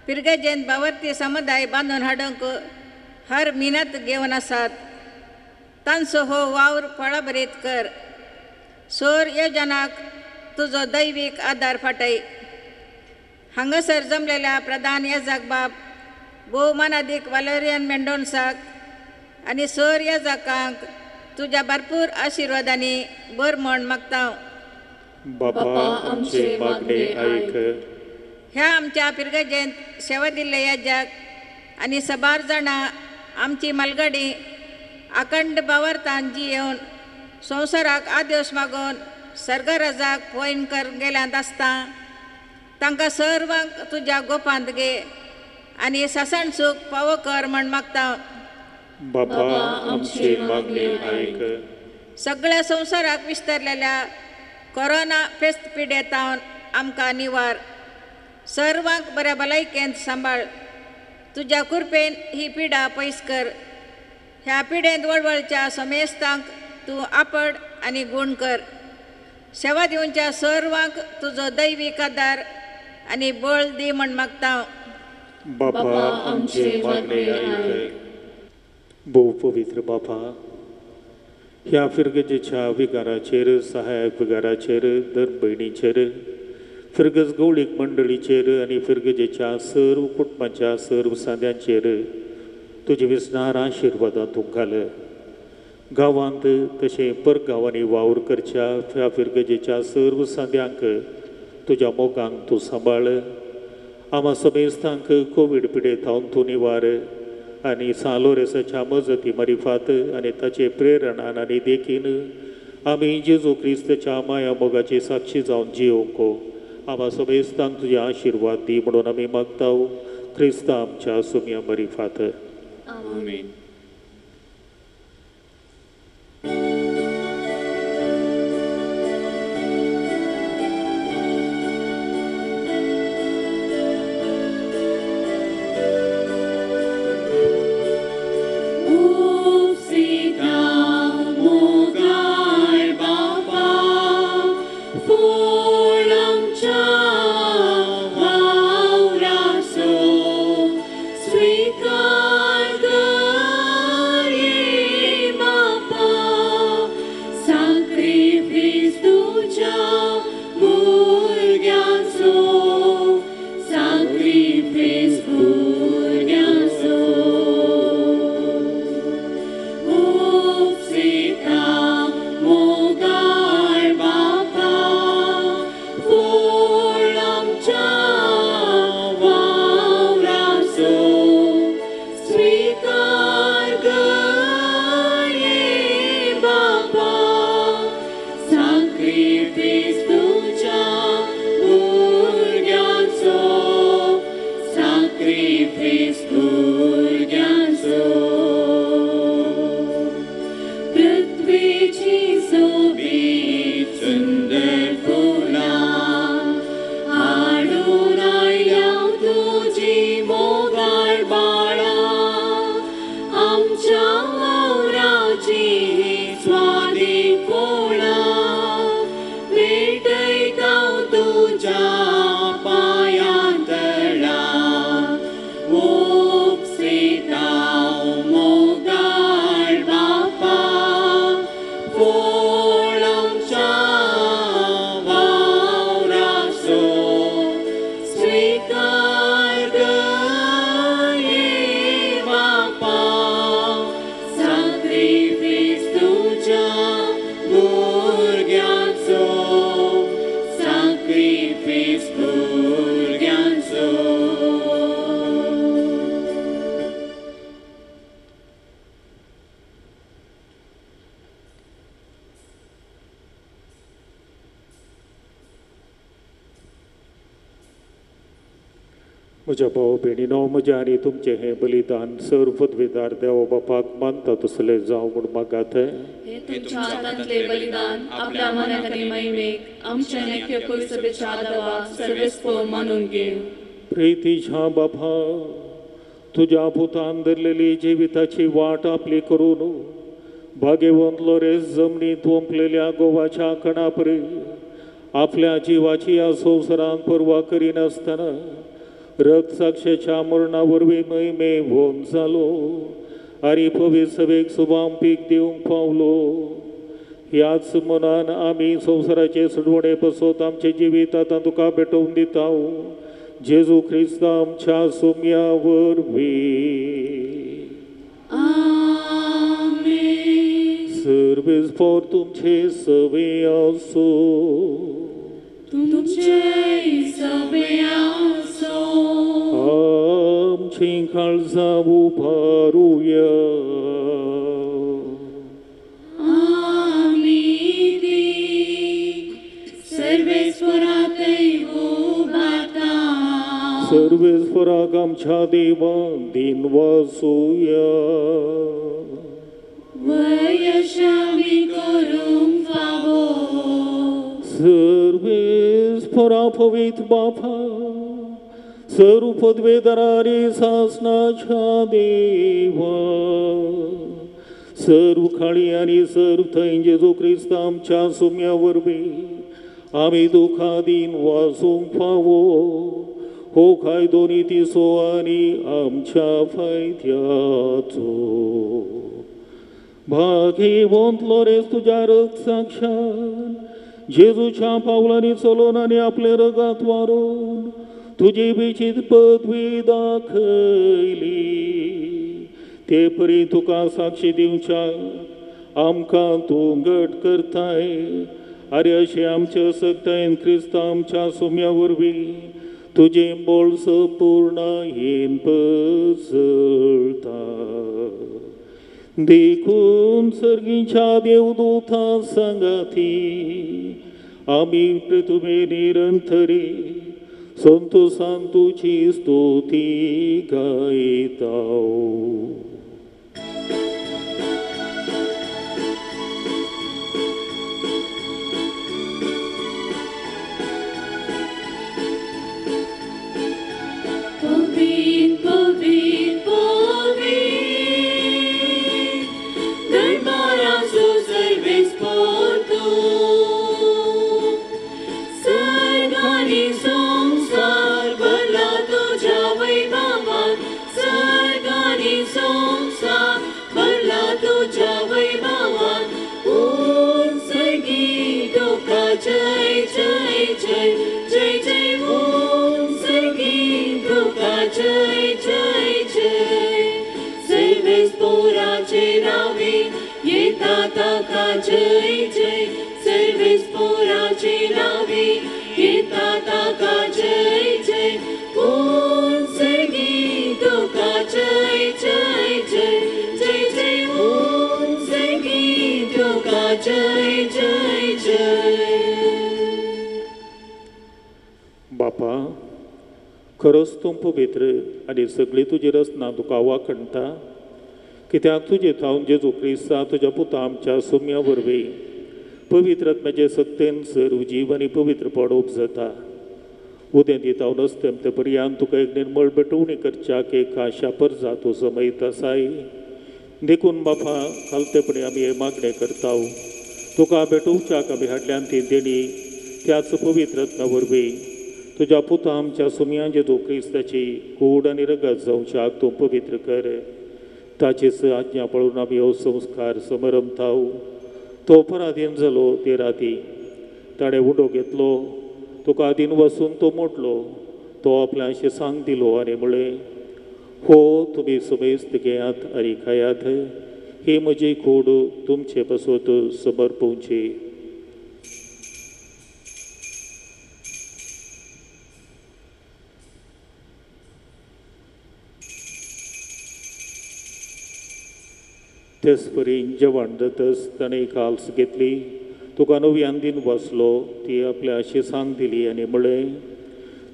पिरगजेंत बावर्ती समुदाय बांदून हाडूंक हर मिनत घेवन आसात. तांचो हो वावर फळाभरीत कर. सोर येवजनाक तुजो दैवीक आदार फाटय. हांगासर जमलेल्या प्रधान येजाक बाप भोवमानादीक वालोरियन मेंडोन्साक आनी सोर येजाकांक तुज्या भरपूर आशिर्वादांनी बर म्हण मागता. बाबा आमचे मागणे ऐक. ह्या आमच्या पिरगजेंत सेवा दिल्ले येजाक आनी सबार जाणां आमची मालगाडी अखंड बावर्तान जियेवन संवसाराक आदेश मागून सर्गराजाक पयन कर गेल्यांत आसता. तांकां सर्वांक तुज्या गोपांत घे आनी ससण सूख फावो कर म्हण मागता. बाबा आमचे मागणे ऐक. सगळ्या संवसाराक विस्तारलेल्या कोरोना फेस्त पिडेतावन आमकां निवार. सर्वांक बऱ्या भलायकेंत सांबाळ. तुज्या कृपेन ही पिडा पयस कर. ह्या पिडेंत वळवळच्या समेस्तांक तूं आपड आनी गूण कर. सेवा दिवच्या सर्वांक तुजो दैवीक आदार आनी बळ दी म्हण मागता. बाबा आमचे मागणे ऐक. भोव पवित्र बाबा, ह्या फिरगजेच्या विगाराचेर सहाय्यक विगाराचेर धर्म भयणीचेर फिरगज गवळीक मंडळीचेर आनी फिरगजेच्या सर्व कुटुंबाच्या सर्व साद्यांचेर तुजे विस्नार आशिर्वादां तूं घाल. गांवांत तशें परगांवांनी वावर करच्या ह्या फिरगजेच्या सर्व साद्यांक तुज्या मोगांक तूं सांबाळ. आम्हा समेस्तांक कोवीड पिडेतावन तूं निवार आनी सालोरेसाच्या मजती मारिफात आनी ताचे प्रेरणान आनी देखीन आमी जेजू क्रिस्ताच्या माया मोगाची साक्षी जावन जियोंको आम्हा समेस्तांक तुजे आशिर्वाद दी म्हणून आमी मागता. क्रिस्ता आमच्या सुम्या मारिफात. आमीन. Oh म्हज्या भाव भयणीनो म्हजें आनी तुमचें हें बलिदान सर्व पदवीदार देवा बापाक मानता तसलें जावं म्हूण मागात. हे तुमच्या हातांतले बलिदान आपल्या मनात आणि महिमेक आमच्या नेक्य कुलसभेच्या आदवा सर्वेस्व मानून घेऊ. प्रितीच्या बापा, तुझ्या पुतान धरलेली जिविताची वाट आपली करून भाग्यवंत लोरेस जमनीत ओंपलेल्या गोवाच्या कणापरी आपल्या जीवाची या संवसारांत पर्वा करिनासतना रक्त साक्षेच्या मरणा वरवीं महिमे होऊन जालो आनी पवित्र सभेक शुभाम पीक दिवंक पावलो. ह्याच मनान आमी संवसाराचे सुडवणे पसोत आमचे जिवीत आतां तुका भेटोवन दिता. जेजू ख्रिस्त आमच्या सुम्या वरवीं. सर्वेस्पर तुमचे सवे आसो. तुमचे सवे आसो. आमची काळजां उबारुया. आमी सर्वेस्परातै उबारता. सर्वेस्पराक आमच्या देवान दिन वासुया. वयशामी करूंक फावो. सर्वेस्परा पवित्र बापा, सर्व पदवेदारांनी सासनाच्या देवा, सर्व खाळी आनी सर्व थंय जेजू क्रिस्त आमच्या सुम्या वरवीं आमी दुखा दिन वाचूंक फावो. हो कायदो नितीचो आनी आमच्या फायद्याचो. भाग्यवंत लोरेस तुझ्या रक्त साक्षान जेजूच्या पावलांनी चलोवन आनी आपले रगात वारून तुजी बिचीत पदवी दाखयली. ते परी तुका साक्षी दिवच्या आमकां तूं घट करताय. आरे अशें आमच्या सक्तायेन क्रिस्त आमच्या सुम्या वरवीं तुजें बोळस पूर्णायेन पसरता. देखून सर्गीच्या देवदूतां सांगाती आमी तुमे निरंतरी संतोषान तुजी स्तुती गायता. जय जय जय जय जय ओम संगीत तुका जय जय जय. सर्वेस्पराचे नावे येता ताका जय जय. सर्वेस्पराचे नावे येता ताका जय जय. ओम संगीत तुका जय जय जय जय जय ओम संगीत तुका जय जय जय. बापा, खरोच तूं पवित्र आनी सगळी तुजी रचना तुका वाखणटा. कित्याक तुजे थावन जेजू क्रिस्ता तुज्या पुता आमच्या सुम्या वरवीं पवित्र आत्म्याचे सक्तेन सर्व जीव आनी पवित्रपण उपजता. उदें दिता नसतें ते पर्यंत तुका एक निर्मळ भेटवणी करच्याक एक आशा परजा तूं समयत आसाय. देखून बापा, खालतेपणी आमी हे मागणें करता. तुका भेटोवच्याक आमी हाडल्यान ती देणी त्याच पवित्र आत्म्या वरवीं तुज्या पुता आमच्या सुम्या जेजू क्रिस्ताची कूड आनी रगत जावच्याक तूं पवित्र कर. ताचीच आज्ञा पळोवन आमी हो संस्कार समरमता. तो पराधीन जालो ते राती ताणें उडो घेतलो. तुका आदीन वचून तो मोडलो. तो आपल्याशें सांग दिलो आनी म्हळें, हो तुमी समेस्त घेयात आनी खायात. ही म्हजी कूड तुमचे पसोत समर्पोवची. तेच परी जेवण जातच ताणें काल्स घेतली. तुका नव्यान दिन वचलो ती आपल्या शिसांक दिली आनी म्हळें,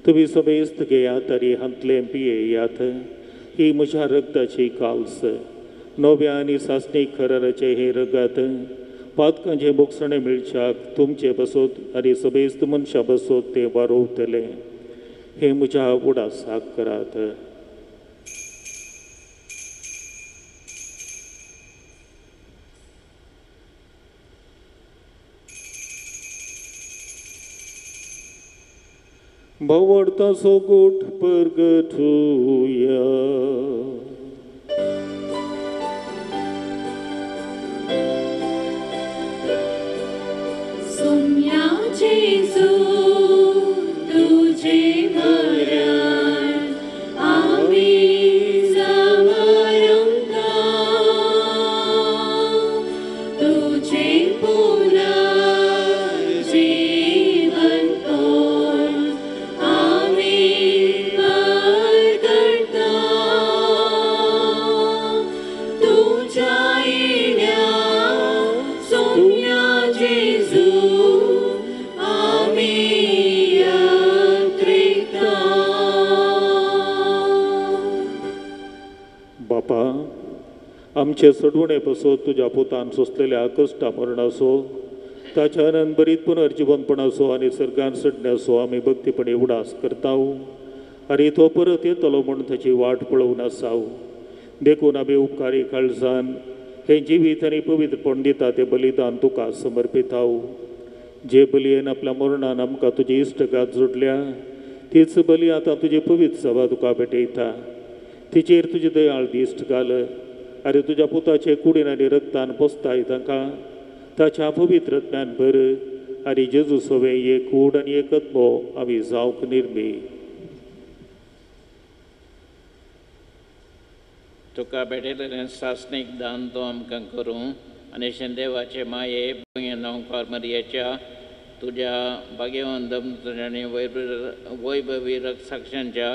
तुम्ही समेस्त घेयात आनी हांतले पियेयात ही म्हज्या रगताची काल्स नव्या आनी सासणीक खराराचे हे रगात पातकांचे मोगसणे मिळच्याक तुमचे बसोत आनी समेस्त मनशां बसोत ते वारोवतले हे म्हज्या उडासाक करात. भवडता सोगोट परगटूया. सोम्या जेजू तुझे मरण आम्ही समरंगा तुझे पुनर्जीवन कोण आम्ही परगटता तुझ्या येण्या सोम्या जेजू बापा आमचे सडवणे बसो तुझ्या पुतान सोसलेल्या कश्टा मरणासो ताच्या आनंद बरीत पुनर्जीवनपणासो आनी सर्गान सडण्यासो आमी भक्तीपणे उडास करताव आनी तो परत येतलो म्हूण ताची वाट पळोवन आसाव. देखून आमी उपकारी काळजान हे जिवीत आनी पवित्रपण दिता ते बलिदान तुका समर्पिताव. जे बलयेन आपल्या मरणान आमकां तुजी इश्टगात जोडल्या तीच बली आतां तुजी पवित्र सभा तुका भेटयता. तिचेर तुजी दयाळ दिश्ट घाल आनी तुज्या पुताचे कुडीन आनी रक्तान पोसताय तांकां ताच्या पवित्रत्म्यान भर आनी जेजू सवे एक कूड आनी एकच मोव आमी जावंक निर्मी. तुका भेटयलेलें सासणीक दान तो आमकां करूं आनी शेंदेवाचे माये नवकार मरियेच्या तुज्या भाग्यवंत आनी वैभवी साक्षांच्या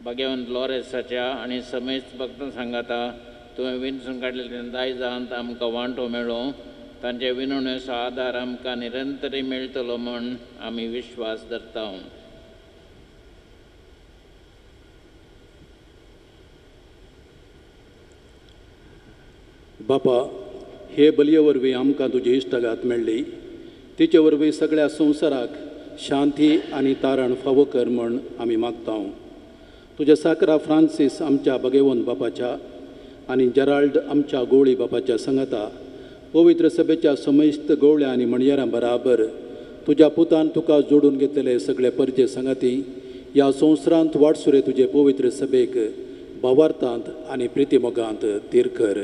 भाग्यवंत लॉरेसाच्या आनी समेस्त भक्त सांगाता तुवें विणसून काडलेल्या दायजांत आमकां वांटो मेळो तांचे विणवणेचो आदार आमकां निरंतरी मेळटलो म्हूण आमी विश्वास धरता. बापा हे बलये वरवीं आमकां तुजी इश्टगात मेळ्ळी तिचे वरवीं सगळ्या संवसाराक शांती आनी तारण फावो कर म्हूण आमी मागता. तुज्या साकरा फ्रांसीस आमच्या भगवंत बापाच्या आनी जेराल्ड आमच्या गोवळी बापाच्या संगता पवित्र सभेच्या समेस्त गवळ्या आनी मणयारां बराबर तुज्या पुतान तुका जोडून घेतलेले सगळे परजे संगती ह्या संवसारांत वाटसुरे तुजे पवित्र सभेक भावार्थांत आनी प्रितीमोगांत तीर कर.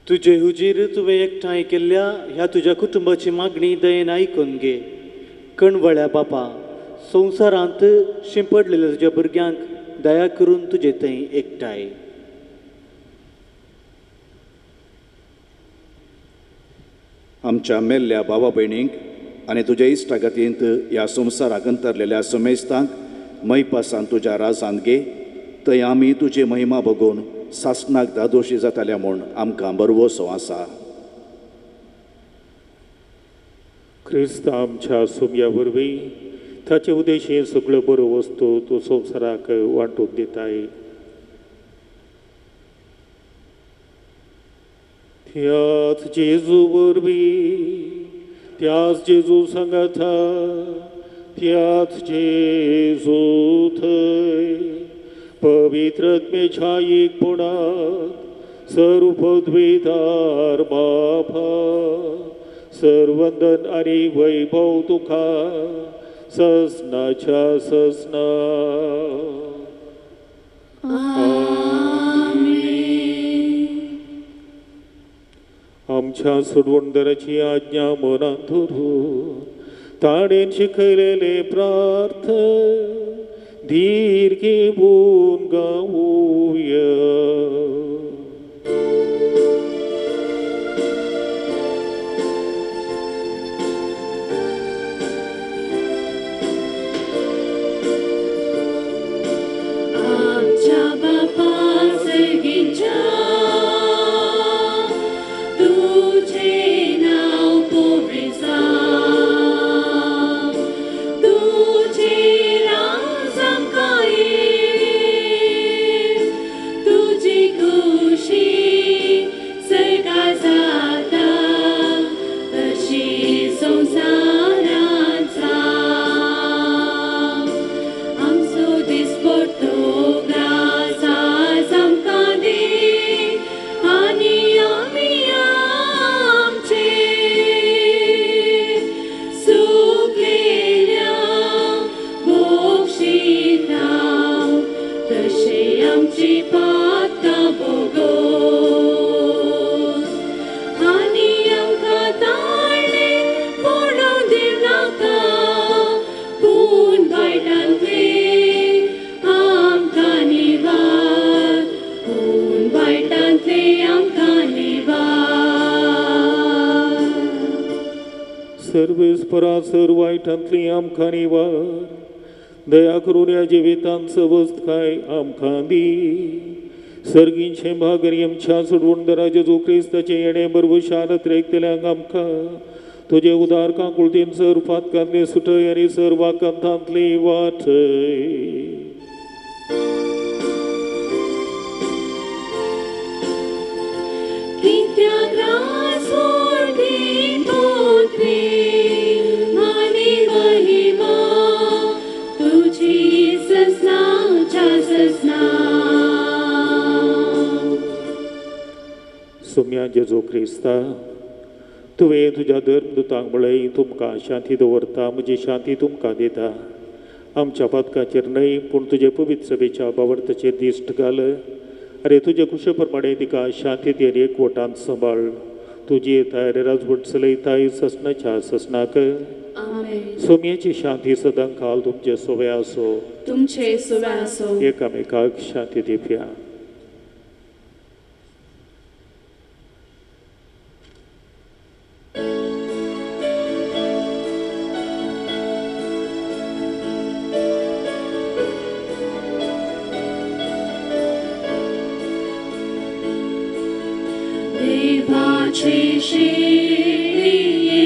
तुजे हुजीर तुवें एकठांय केल्ल्या ह्या तुज्या कुटुंबाची मागणी दयेन आयकून घे. कणवळ्या बापा संवसारांत शिंपडलेल्या तुज्या भुरग्यांक दया करून तुजे थंय एकठांय. आमच्या मेल्ल्या भावा भयणींक आनी तुज्या इश्टागतींत ह्या संवसाराक अंतरलेल्या समेस्तांक मैपासान तुज्या राजांत घे. थंय आमी तुजी महिमा बगून सासणाक दादोशी जाताल्या म्हूण आमकां बरवोसो आसा. क्रिस्त आमच्या सोम्या वरवीं ताचे उदेशी सगळ्यो बऱ्यो वस्तू तूं संवसाराक वांटून दिताय. त्याच जेजू वरवीं त्याच जेजू सांगाता त्याच जेजू थंय पवित्रत्मेच्या एकपणात सर्व पदवीदार बापा सर्वंदन आनी वैभव तुका ससनाच्या ससना. आमच्या सोडवणदाराची आज्ञा मनांत धरून ताणेन शिकयलेले प्रार्थन धीर घेवन गावुया. तुझे नाव तुमचे आमची पातका भोगोस आनी आमकां ताळ्ळे पडूं दिवनाका पूण वायटांतले आमकां निवार पूण वायटांतले आमकां निवार सर्वेस्परा सर वायटांतली आमकां निवार दया करून ह्या जिवितांत सवस्त काय आमकां दी सर्गींचे भागरी आमच्या सोडवणदारा जेजू क्रिस्ताचे येणे बरोबर शारत रेखतल्यांक आमकां तुजे उदार काकुळतीन सर फातकांतले सुटय आनी सर वाकांतांतली वाटय कित्याक रास व्हडली तोत्वे आनी महिमा तुजी सस्नांच्या सस्नांव सोम्या जेजू क्रिस्ता तुवें तुज्या धर्मदुतांक म्हळें तुमकां शांती दवरता म्हजी शांती तुमकां दिता आमच्या पातकाचेर न्हय पूण तुजे पवित्र सभेच्या बावर्ताचेर दिश्ट घाल अरे तुजे कुशे प्रमाणे तिका शांती दी आनी एकवटांत सांबाळ तुजी येताय रे राजवट चलयताय ससनाच्या ससनाक सोम्याची शांती सदां काल तुमचे सोवे आसो तुमचे सुवे आसो एकामेकाक शांती दिवया देवाचे शेळिये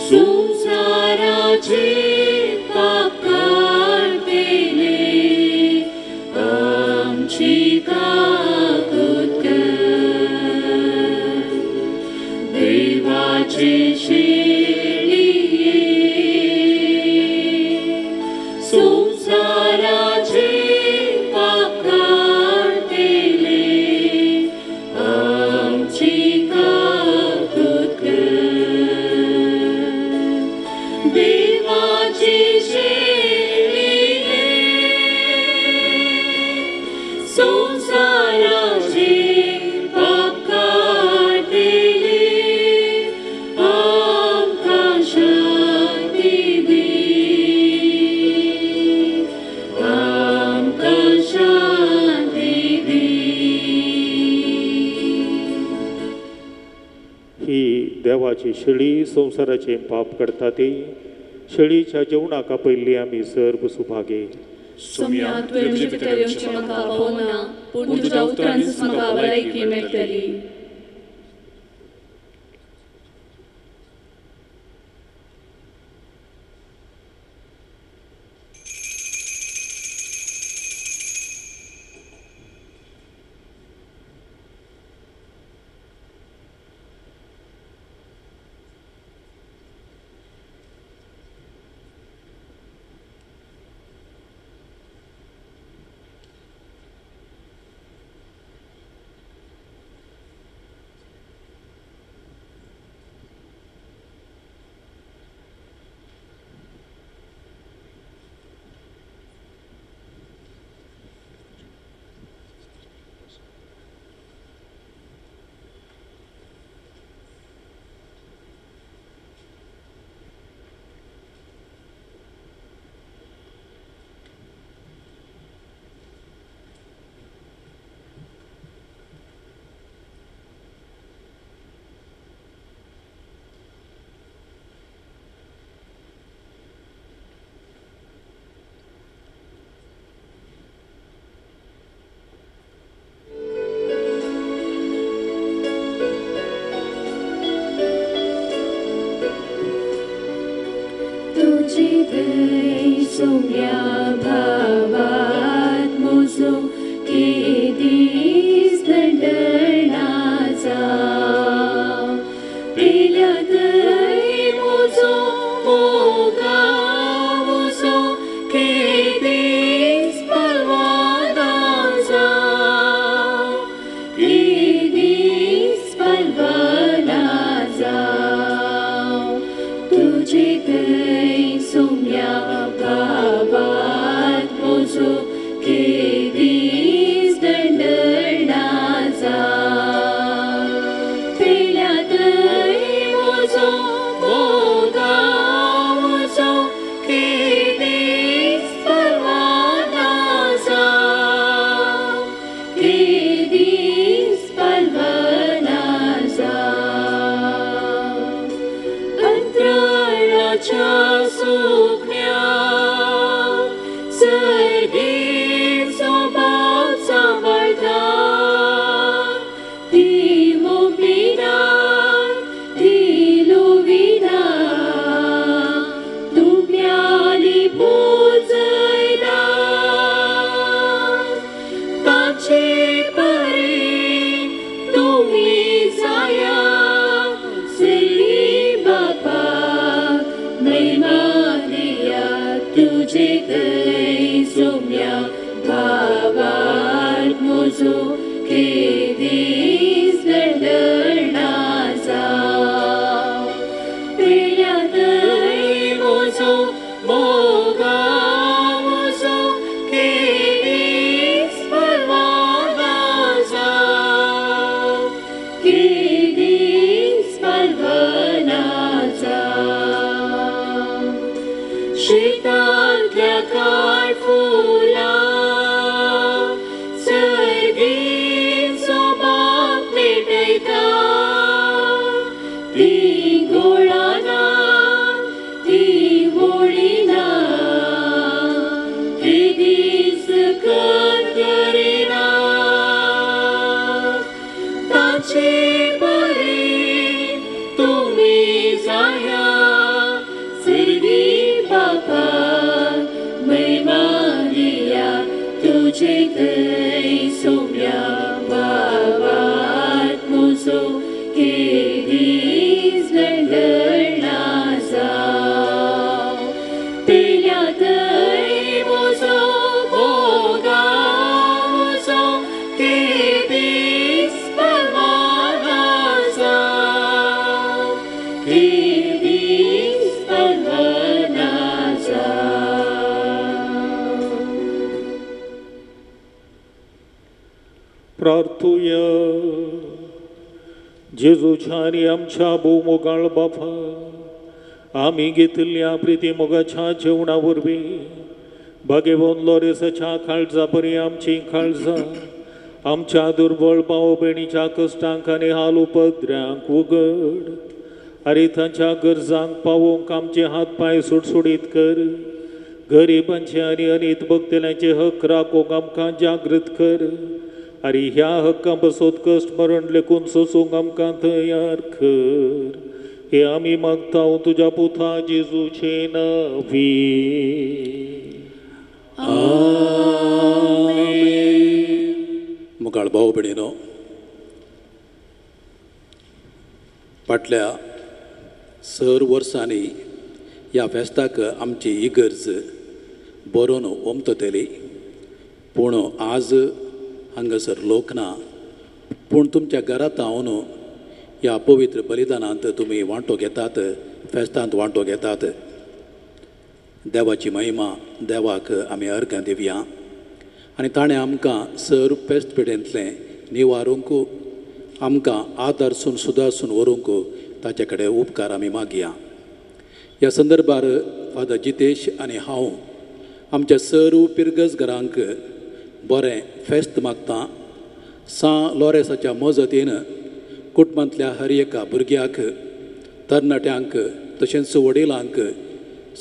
संसाराचे पाप काढतेले आमची काकूत कर देवाचे शेळिये संसाराचे पाप काढतेले आमची काकूत कर देवाची शेळिये संसाराचे पाप काढतेले आमकां शांती दी आमकां शांती दी ही देवाची शेळी संसाराचे पाप करता ती शेळीच्या जेवणाका पयली आमी सर बसुभागे सोम्या तुवें म्हजे भितर येवचें म्हाका भोवना पूण तुज्या उतरांचीच म्हाका भलायकी मेळटली म्हजो केदीस दंडनाचा पेल्या थंय म्हजो मोगा म्हजो केदीस परवानाचा केदीस परवानाचा अंतराळाच्या सुकण्या सर्गेचो भाव सांबाळटा ती मोपिना ती लोविना तुम्यानी पुजयला ताचे परी तुमी जाया श्री बापा महिमा दिया तुझे थंय सोम्या भावार्थ म्हजो केदीस दंडनाचा पेल्या थंय म्हजो मोगा म्हजो केदीस परवानाचा केदीस परवानाचा शेतांतल्या काळ फुलां सर्गेचो बाप पेटयता ती गोळाना ती होळीना केदीस करिना ताचे परी तुमी जाया सर्गी बापा महिमा दिया तुझे थंय सोम्या भावार्थ म्हजो केदीस दंडनाचा पेल्या थंय म्हजो मोगा म्हजो केदीस परवानाचा केदीस परवानाचा प्रार्थुया जेजूच्या आणि आमच्या भोवमोगाळ बापा आमी घेतिल्ल्या प्रिती मोगाच्या जेवणा वरवीं भाग्यवान लोरेसाच्या काळजा परी आमची काळजा आमच्या दुर्बळ भाव भयणीच्या कश्टांक आनी हाल उपद्र्यांक उगड आरे तांच्या गरजांक पावोवंक आमचे हात पाय सुटसुडीत कर गरिबांचे आनी अनीत भक्तेल्यांचे हक राखोवंक आमकां जागृत कर आरे ह्या हक्कां बसोत कश्ट मरण लेखून सोसूंक आमकां तयार कर हे आमी मागता तुज्या पुता जेजूचे नांवी मुखार भाव भयणीनो फाटल्या सर वर्सांनी ह्या फेस्ताक आमची इगर्ज बरोवन ओमतली पूण आज हांगासर लोक ना पूण तुमच्या घरांत हांवन ह्या पवित्र बलिदानांत तुमी वांटो घेतात फेस्तांत वांटो घेतात देवाची महिमा देवाक आमी अर्घां दिवया आनी ताणें आमकां सर फेस्त पिडेंतलें निवारूंक आमकां आदारसून सुदारसून व्हरूंक ताचे कडेन उपकार आमी मागया ह्या संदर्भार फादर जितेश आनी हांव आमच्या सरू पिर्गस घरांक बरें फेस्त मागता लोरेसाच्या मजतीन कुटुंबांतल्या हर एका भुरग्याक तरणाट्यांक तशेंच वडिलांक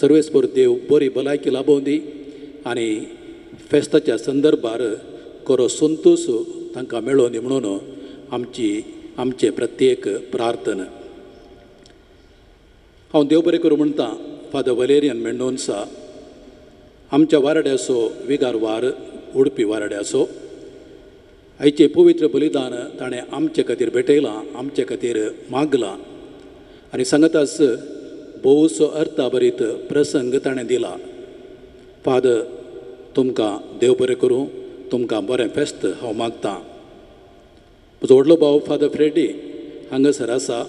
सर्वेस्पर देव बरी भलायकी लाभोवन दी आनी फेस्ताच्या संदर्भार खरो संतोश तांकां मेळो दी म्हणून आमचे प्रत्येक प्रार्थना हांव देव बरें करूं म्हणटा फादर वलेरियन मेंडोन्सा आमच्या वारड्याचो विगार वार उडपी वारड्याचो आयचें पवित्र बलिदान ताणें आमचे खातीर भेटयलां आमचे खातीर मागलां आनी सांगताच भोवसो अर्थाभरीत प्रसंग ताणें दिला फादर तुमकां देव बरें करूं तुमकां बरें फेस्त हांव मागतां म्हजो व्हडलो भाव फादर फ्रेडी हांगासर आसा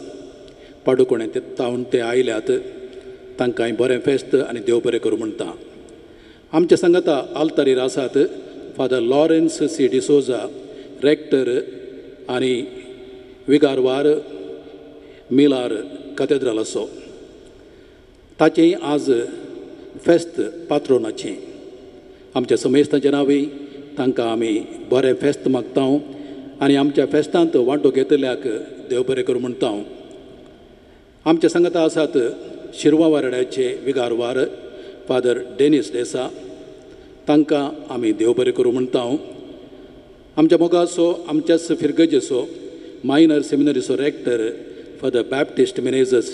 पाडुकोणें तावन ते आयल्यात तांकां बरें फेस्त आनी देव बरें करूं म्हणटा आमच्या सांगाता आल्तारीर आसात father Lawrence C D'Souza rector आनी विगारवार मिलार कॅथेड्रल असो ताचें आज फेस्त पात्रोनाचें आमच्या समेस्तांच्या नांवी तांकां आमी बरें फेस्त मागता आनी आमच्या फेस्तांत वांटो घेतल्याक देव बरें करूं म्हणटा आमच्या सांगाता आसात शिरवा वारड्याचे विगारवार फादर डेनिस देसा तांकां आमी देव बरें करूं म्हणटा आमच्या मोगाचो आमच्याच फिरगजेचो मायनर सेमिनरीचो रेक्टर फादर बॅप्टिस्ट मिनेजस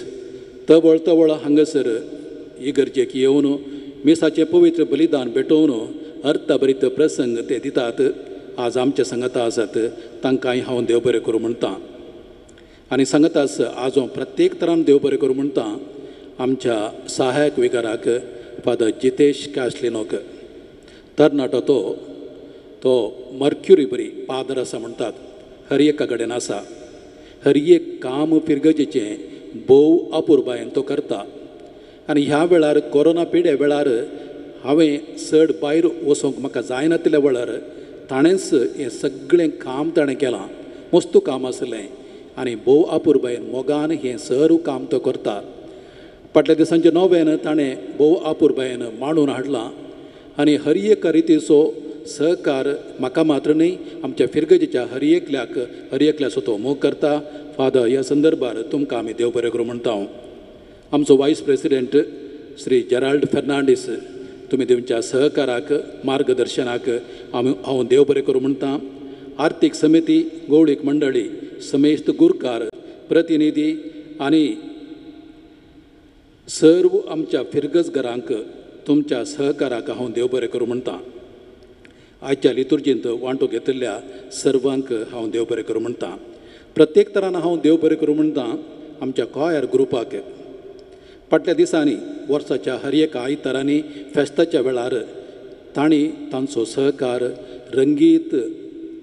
तवळ तवळ हांगासर इगर्जेक येवन मिसाचें पवित्र बलिदान भेटोवन अर्थभरीत प्रसंग ते दितात आज आमच्या सांगाता आसात तांकांय हांव देव बरें करूं म्हणटा आनी सांगतास आज हांव प्रत्येक तरान देव बरें करूं म्हणटा आमच्या सहायक विगाराक फादर जितेश कास्लिनोक तरणाटो तो मर्क्युरी बरी पादर आसा म्हणटात हर एका कडेन आसा हर एक काम फिरगजेचें भोव अपुरबायेन तो करता आनी ह्या वेळार कोरोना पिड्या वेळार हांवें चड भायर वचोंक म्हाका जायनासल्या वेळार ताणेंच हें सगळें काम ताणें केलां मस्त काम आसलें आनी भोव अपुरबायेन मोगान हें सर्व काम तो करता फाटल्या दिसांचे नव्यान ताणें भोव अपुरबायेन मांडून हाडलां आनी हर एका रितीचो सहकार म्हाका मात्र न्ही आमच्या फिरगजेच्या हर एकल्याचो तो मोग करता फादर ह्या संदर्भार तुमकां आमी देव बरें करूं म्हणटा आमचो वायस प्रेसिडेंट श्री जेराल्ड फेर्नांडीस तुमी तुमच्या सहकाराक मार्गदर्शनाक हांव देव बरें करूं म्हणटा आर्थीक समिती गवळीक मंडळी समेस्त गुरकार प्रतिनिधी आनी सर्व आमच्या फिरगजगरांक तुमच्या सहकाराक हांव देव बरें करूं म्हणटा आयच्या लितुर्जींत वांटो घेतिल्ल्या सर्वांक हांव देव बरें करूं म्हणटा प्रत्येक तरान हांव देव बरें करूं म्हणटा आमच्या कॉयर ग्रुपाक फाटल्या दिसांनी वर्साच्या हर एका आयतारांनी फेस्ताच्या वेळार तांणी तांचो सहकार रंगीत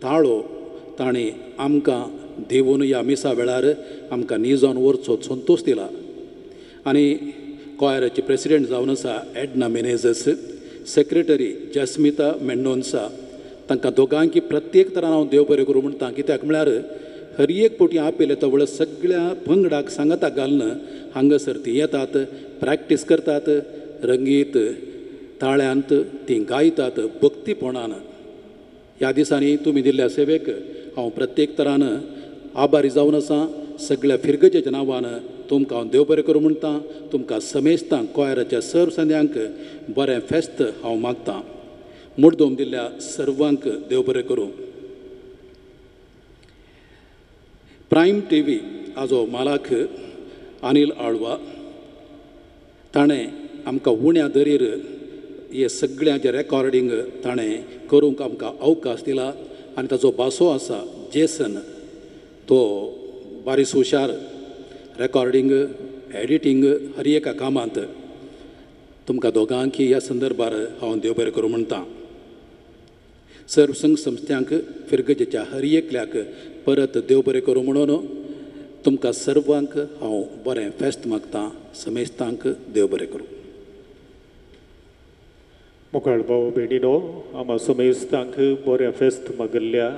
ताळो तांणी आमकां दिवन ह्या मिसा वेळार आमकां न्ही वरचो संतोश दिला आनी कॉयराचे प्रेसिडेंट जावन आसा एडना मेनेजस सेक्रेटरी जस्मिता मेंडोन्सा तांकां दोगांकी प्रत्येक तरान हांव देव बरें करूं म्हणटा कित्याक म्हळ्यार हर एक पोटी आपयले तवळ सगळ्या पंगडाक सांगाताक घालून हांगासर ती येतात प्रॅक्टीस करतात रंगीत ताळ्यांत ती गायतात भक्तीपणान ह्या दिसांनी तुमी दिल्ल्या सेवेक हांव प्रत्येक तरान आभारी जावन आसा सगळ्या फिरगजेच्या नांवान तुमकां हांव देव बरें करूं म्हणटा तुमकां समेस्तांक कॉयराच्या सर्व संद्यांक बरें फेस्त हांव मागतां मुर्दोम दिल्ल्या सर्वांक देव बरें करूं प्रायम टीव्ही हाजो मालक अनिल आळवा ताणें आमकां उण्या दरीर हे सगळ्यांचें रेकॉर्डींग ताणें करूंक आमकां अवकाश दिला आनी ताजो बासो आसा जेसन तो बारीस हुशार रेकॉर्डींग एडिटींग हर एका कामांत तुमकां दोगांकी ह्या संदर्भार हांव देव बरें करूं म्हणटा सर्व संघ संस्थांक फिरगजेच्या हर एकल्याक परत देव बरें करूं म्हणून तुमकां सर्वांक हांव बरें फेस्त मागतां समेस्तांक देव बरें करूं मुखार भाव बेडिनो आमा समेस्तांक बरें फेस्त मागिल्ल्या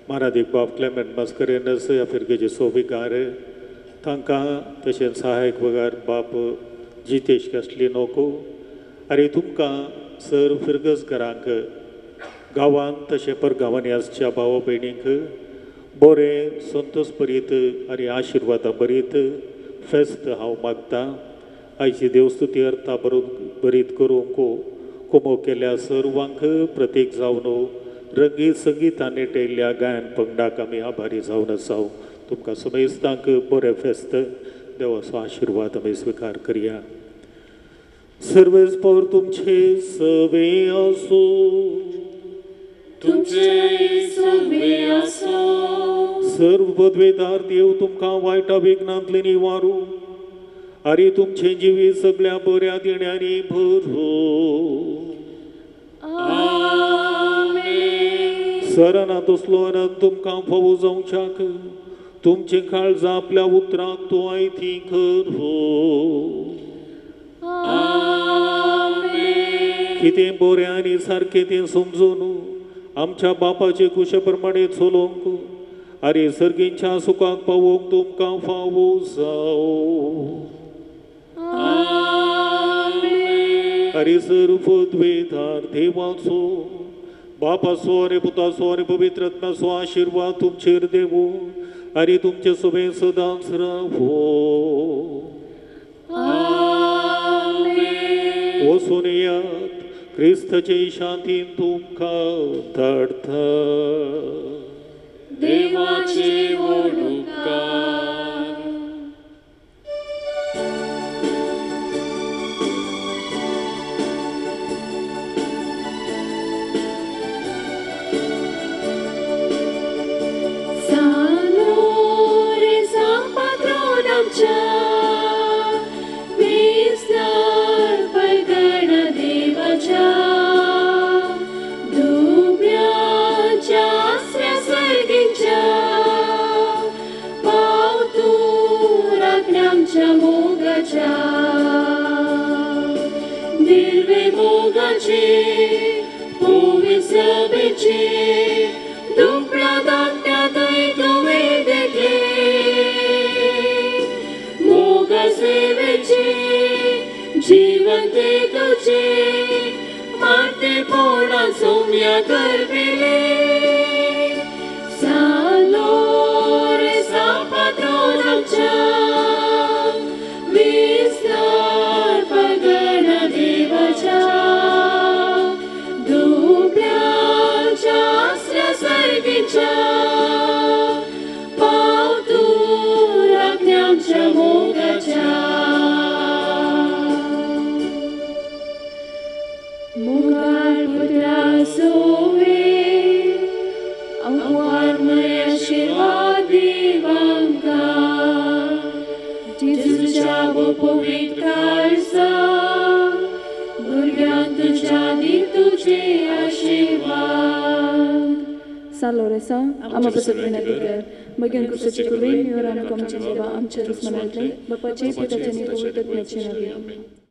मानादीक बाब क्लेमेंट मास्करेनस ह्या फिरगेचे सोबिकार तांकां तशेंच सहायक वगार बाब जितेश कास्लिनोको आनी तुमकां सर्व फिरगजकारांक गांवांत तशें परगांवांनी आसच्या भाव भयणींक बरें संतोश भरीत आनी आशिर्वादा भरीत फेस्त हांव मागतां आयची देवस्तुती अर्था भरीत करूंक कोमो केल्या सर्वांक प्रत्येक जावन रंगीत संगीतान नेटयल्ल्या गायन पंगडाक आमी आभारी जावन आसा तुमकां समेस्तांक बरें फेस्त देवाचो आशिर्वाद आमी स्विकार करया सर्वेस पर तुमचे सवे आसो सर्व पदवेदार देव तुमकां वायटा विघ्नांतले निवारू आनी तुमचे जिवीत सगळ्या बऱ्या देण्यांनी भरो सराना तसलो आनंद तुमकां फावो जावच्याक तुमचे काळजा आपल्या उतराक तो आयती करो कितें बरें आनी सारकें तें समजून आमच्या बापाचे कुशेप्रमाणे चलोवंक आरे सर्गींच्या सुखाक पावोवंक तुमकां फावो जावं. अरे सर्वद्वेधार देवाचो बापाचो आनी पुताचो आनी पवित्र आत्म्याचो आशिर्वाद तुमचेर देवो आनी तुमचे सगळे सदांच रावो. वचून येयात क्रिस्ताचे शांतीन तुमकां धाडटा. देवाचे व्हड उपकार. Dirve mogace, povi sabece, dupla datta dai dove dekle. Moga sevece, जीवन ते तुझे, मारते पोड़ा सोम्या करविले. Salore sa patronaccia, विस्तार पगडा देवाच्या. दुबळ्याच्या आसऱ्या सर्गीच्या, पाव तू राखण्याच्या मोगाच्या. मुगार पुत्रा सोवे, अंकुआरमय आशीर्वाद दिवांका. Jezusia poповit kalsa, भुरग्यांक तुझ्या दी तुझे आशीर्वाद. Saloresa, ama posebne कर, मगन कुसचे कुवेन योरान कमचे देवा आमचे दुश्मनांतले, बापाचे पिताचे आणि पवित्र आत्म्याचे नावे.